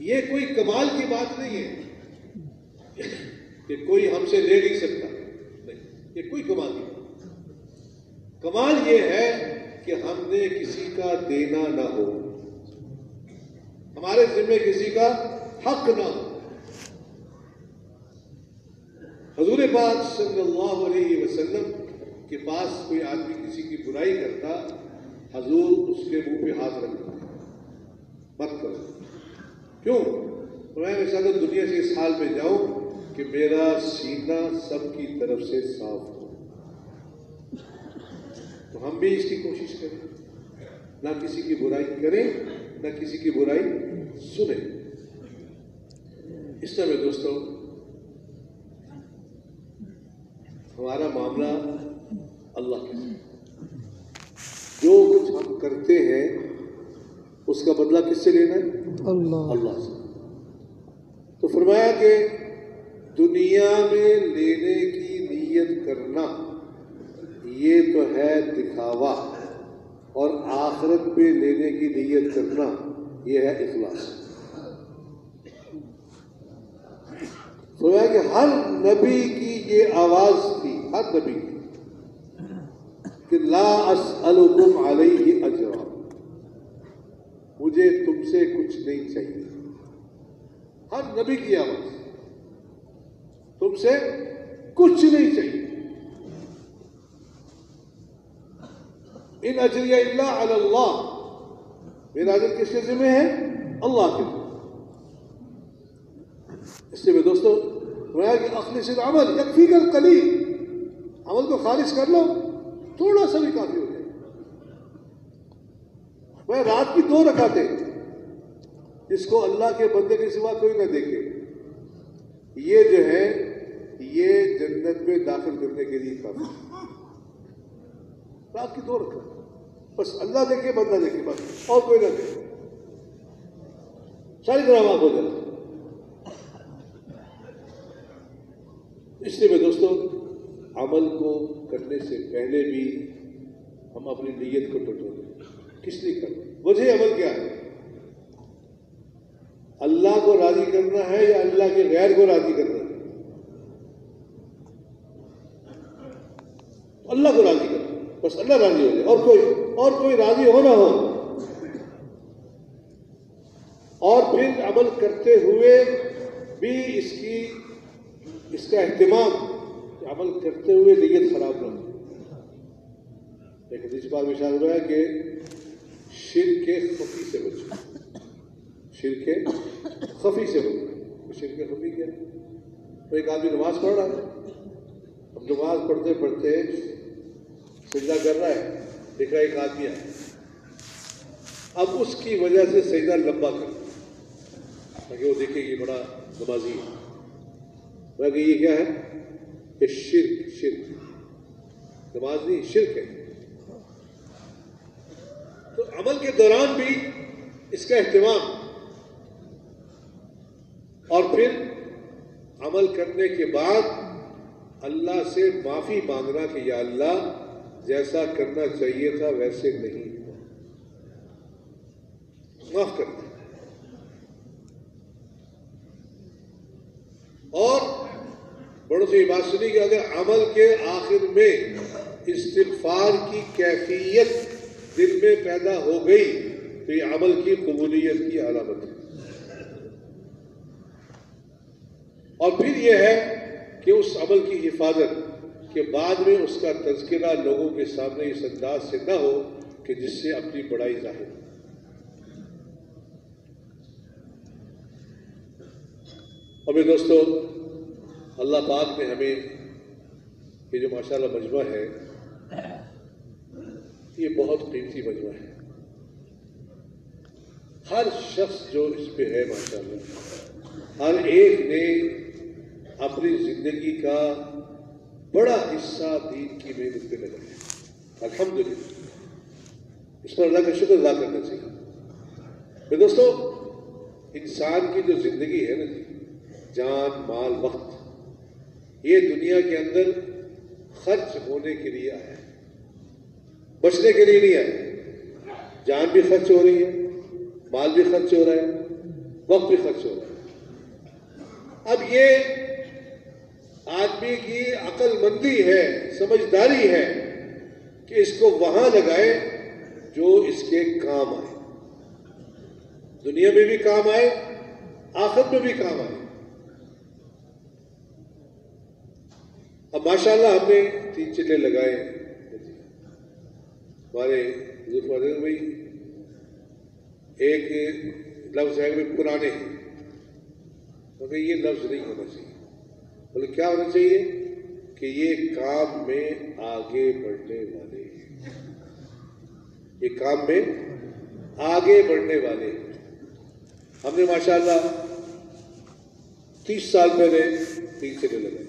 یہ کوئی کمال کی بات نہیں ہے کہ کوئی ہم سے لے نہیں سکتا، نہیں، یہ کوئی کمال نہیں۔ کمال یہ ہے کہ ہم نے کسی کا دینا نہ ہو، ہمارے ذمہ کسی کا حق نہ ہو۔ حضور پاک صلی اللہ علیہ وسلم کے پاس کوئی آدمی کسی کی برائی کرتا، حضور اس کے منہ پہ ہاتھ رکھتے، مت کرو۔ کیوں؟ میں مثلا دنیا سے اس حال میں جاؤں کہ میرا سینہ سب کی طرف سے صاف ہو، تو ہم بھی اس کی کوشش کریں، نہ کسی کی برائی کریں، نہ کسی کی برائی سنیں۔ اس طرح دوستوں ہمارا معاملہ اللہ کے ساتھ، جو کچھ ہم کرتے ہیں اس کا بدلہ کس سے لینا ہے؟ اللہ سے۔ تو فرمایا کہ دنیا میں لینے کی نیت کرنا یہ تو ہے دکھاوا، اور آخرت پہ لینے کی نیت کرنا یہ ہے اخلاص۔ فرمایا کہ ہر نبی کی یہ آواز تھی، ہر نبی کی، کہ لا اسألکم علیہ اجرا، مجھے تم سے کچھ نہیں چاہیے۔ ہر نبی کی آواز، تم سے کچھ نہیں چاہیے۔ ان اجری الا علی اللہ، میرا اجر کس کے ذمہ ہے؟ اللہ کے ذمہ۔ اس سے میں دوستوں فرمایا کہ اخلص العمل یکفیک القلیل، عمل کو خالص کر لو، تھوڑا سا بھی کافی ہو جائے۔ میں رات کی 2 رکعتیں جس کو اللہ کے بندے کے سوا کوئی نہ دیکھے، یہ جو ہے یہ جنت میں داخل کرنے کے لیے کافی۔ رات کی 2 رکعتیں بس اللہ دیکھے، بندہ دیکھے، بس اور کوئی نہ دیکھے، ساری طرح معاف ہو جاتی۔ اس لیے میں دوستوں عمل کو کرنے سے پہلے بھی ہم اپنی نیت کو ٹٹولیں، کس لیے کرنا، وجہ عمل کیا ہے؟ اللہ کو راضی کرنا ہے یا اللہ کے غیر کو راضی کرنا ہے؟ اللہ کو راضی کرنا، بس اللہ راضی ہو جائے، اور کوئی راضی ہو نہ ہو۔ اور پھر عمل کرتے ہوئے بھی اس کا اہتمام، عمل کرتے ہوئے نیت خراب نہ ہو۔ لیکن اس بات میں اشارہ ہوا ہے کہ شرک خفی سے بچو، شرک خفی سے بچو۔ شرک خفی کیا؟ تو ایک آدمی نماز پڑھ رہا ہے، اب نماز پڑھتے پڑھتے سجدہ کر رہا ہے، دیکھ رہا ایک آدمی ہے، اب اس کی وجہ سے سجدہ لمبا کر تاکہ وہ دیکھے یہ بڑا نمازی ہے، کہ یہ کیا ہے؟ یہ شرک نماز نہیں، شرک ہے۔ تو عمل کے دوران بھی اس کا اہتمام، اور پھر عمل کرنے کے بعد اللہ سے معافی مانگنا کہ یا اللہ جیسا کرنا چاہیے تھا ویسے نہیں ہوا، معاف کر دیں۔ اور بڑوں سے یہ بات سنی کہ اگر عمل کے آخر میں استغفار کی کیفیت دل میں پیدا ہو گئی تو یہ عمل کی قبولیت کی علامت ہے۔ اور پھر یہ ہے کہ اس عمل کی حفاظت کہ بعد میں اس کا تذکرہ لوگوں کے سامنے اس انداز سے نہ ہو کہ جس سے اپنی بڑائی ظاہر ہو۔ اور میرے دوستو، اللہ پاک نے ہمیں یہ جو ماشاءاللہ مجمع ہے یہ بہت قیمتی مجمع ہے. ہر شخص جو اس پہ ہے ماشاءاللہ ہر ایک نے اپنی زندگی کا بڑا حصہ دین کی محنت پہ لگایا. الحمدللہ اس پر اللہ کا شکر ادا کرنا چاہیے. پھر دوستو انسان کی جو زندگی ہے نا جی جان مال وقت یہ دنیا کے اندر خرچ ہونے کے لیے آیا ہے بچنے کے لیے نہیں آیا. جان بھی خرچ ہو رہی ہے مال بھی خرچ ہو رہا ہے وقت بھی خرچ ہو رہا ہے. اب یہ آدمی کی عقل مندی ہے سمجھداری ہے کہ اس کو وہاں لگائے جو اس کے کام آئے دنیا میں بھی کام آئے آخرت میں بھی کام آئے. اب ماشاءاللہ ہم نے 3 چلے لگائے. ہمارے حضور فرماتے بھائی ایک لفظ ہے کہ پرانے ہیں مگر یہ لفظ نہیں ہونا چاہیے. بولے کیا ہونا چاہیے کہ یہ کام میں آگے بڑھنے والے ہیں. یہ کام میں آگے بڑھنے والے ہیں. ہم نے ماشاءاللہ 30 سال پہلے 3 چلے لگائے.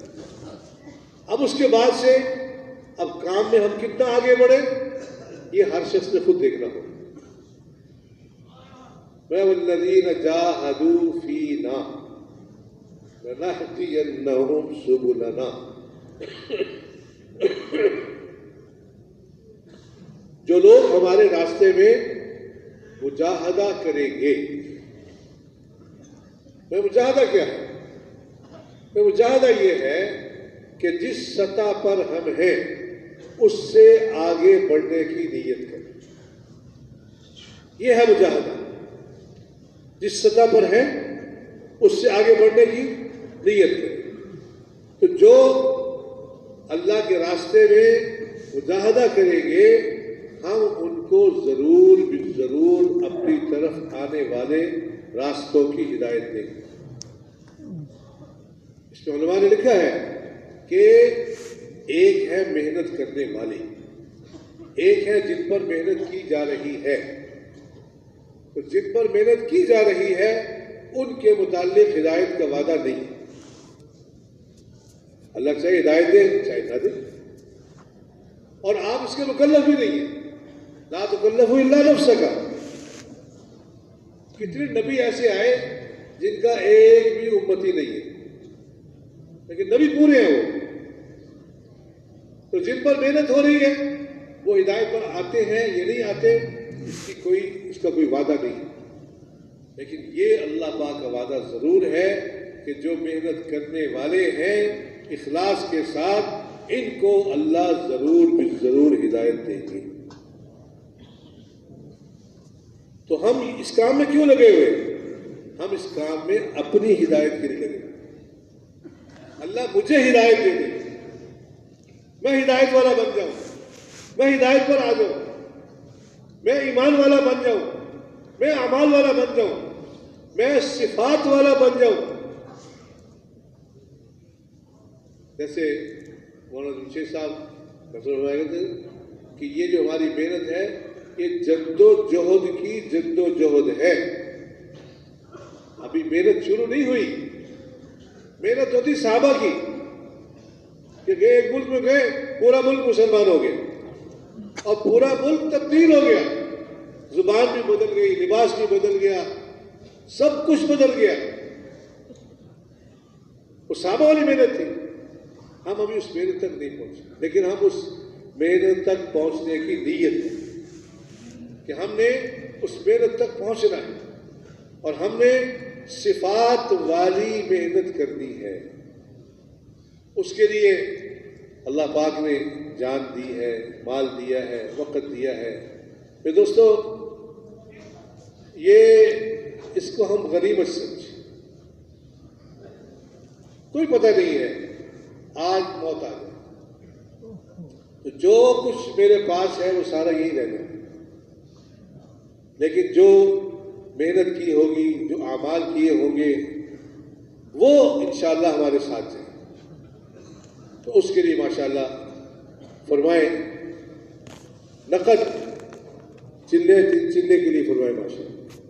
اب اس کے بعد سے اب کام میں ہم کتنا آگے بڑھے یہ ہر شخص نے خود دیکھنا ہوگا. وَالَّذِينَ جَاهَدُوا فِينَا لَنَهْدِيَنَّهُمْ سُبُلَنَا. جو لوگ ہمارے راستے میں مجاہدہ کریں گے. مجاہدہ کیا ہے؟ مجاہدہ یہ ہے کہ جس سطح پر ہم ہیں اس سے آگے بڑھنے کی نیت کریں. یہ ہے مجاہدہ. جس سطح پر ہے اس سے آگے بڑھنے کی نیت کریں. تو جو اللہ کے راستے میں مجاہدہ کریں گے ہم ان کو ضرور اپنی طرف آنے والے راستوں کی ہدایت دیں گے. اس میں علماء نے لکھا ہے کہ ایک ہے محنت کرنے والی ایک ہے جن پر محنت کی جا رہی ہے. تو جن پر محنت کی جا رہی ہے ان کے متعلق ہدایت کا وعدہ نہیں. اللہ چاہے ہدایت دے چاہے نہ دے اور آپ اس کے مکلف بھی نہیں ہیں. لا تکلف الا نفسک. کتنے نبی ایسے آئے جن کا ایک بھی امتی نہیں ہے لیکن نبی پورے ہیں وہ. تو جن پر محنت ہو رہی ہے وہ ہدایت پر آتے ہیں یا نہیں آتے اس کا کوئی وعدہ نہیں ہے. لیکن یہ اللہ پاک کا وعدہ ضرور ہے کہ جو محنت کرنے والے ہیں اخلاص کے ساتھ ان کو اللہ ضرور ہدایت دیں گے. تو ہم اس کام میں کیوں لگے ہوئے؟ ہم اس کام میں اپنی ہدایت کے لیے لگے. اللہ مجھے ہدایت دے دے میں ہدایت والا بن جاؤں میں ہدایت پر آ جاؤں میں ایمان والا بن جاؤں میں اعمال والا بن جاؤں میں صفات والا بن جاؤں. جیسے مولانا جمشید صاحب فرمایا تھے کہ یہ جو ہماری محنت ہے یہ جد و جہد ہے. ابھی محنت شروع نہیں ہوئی. محنت ہوتی صحابہ کی کہ گئے ایک ملک میں گئے پورا ملک مسلمان ہو گیا اور پورا ملک تبدیل ہو گیا. زبان بھی بدل گئی لباس بھی بدل گیا سب کچھ بدل گیا. وہ صحابہ والی محنت تھی. ہم ابھی اس محنت تک نہیں پہنچے لیکن ہم اس محنت تک پہنچنے کی نیت ہے کہ ہم نے اس محنت تک پہنچنا ہے اور ہم نے صفات والی محنت کرنی ہے. اس کے لیے اللہ پاک نے جان دی ہے مال دیا ہے وقت دیا ہے. پھر دوستو یہ اس کو ہم غنیمت سمجھیں. کوئی پتہ نہیں ہے آج موت آ جائے تو جو کچھ میرے پاس ہے وہ سارا یہی رہ جائے. لیکن جو محنت کی ہوگی جو اعمال کیے ہوں گے وہ انشاءاللہ ہمارے ساتھ جائیں. تو اس کے لیے ماشاءاللہ فرمائے نقد چلے کے لیے فرمائے ماشاءاللہ.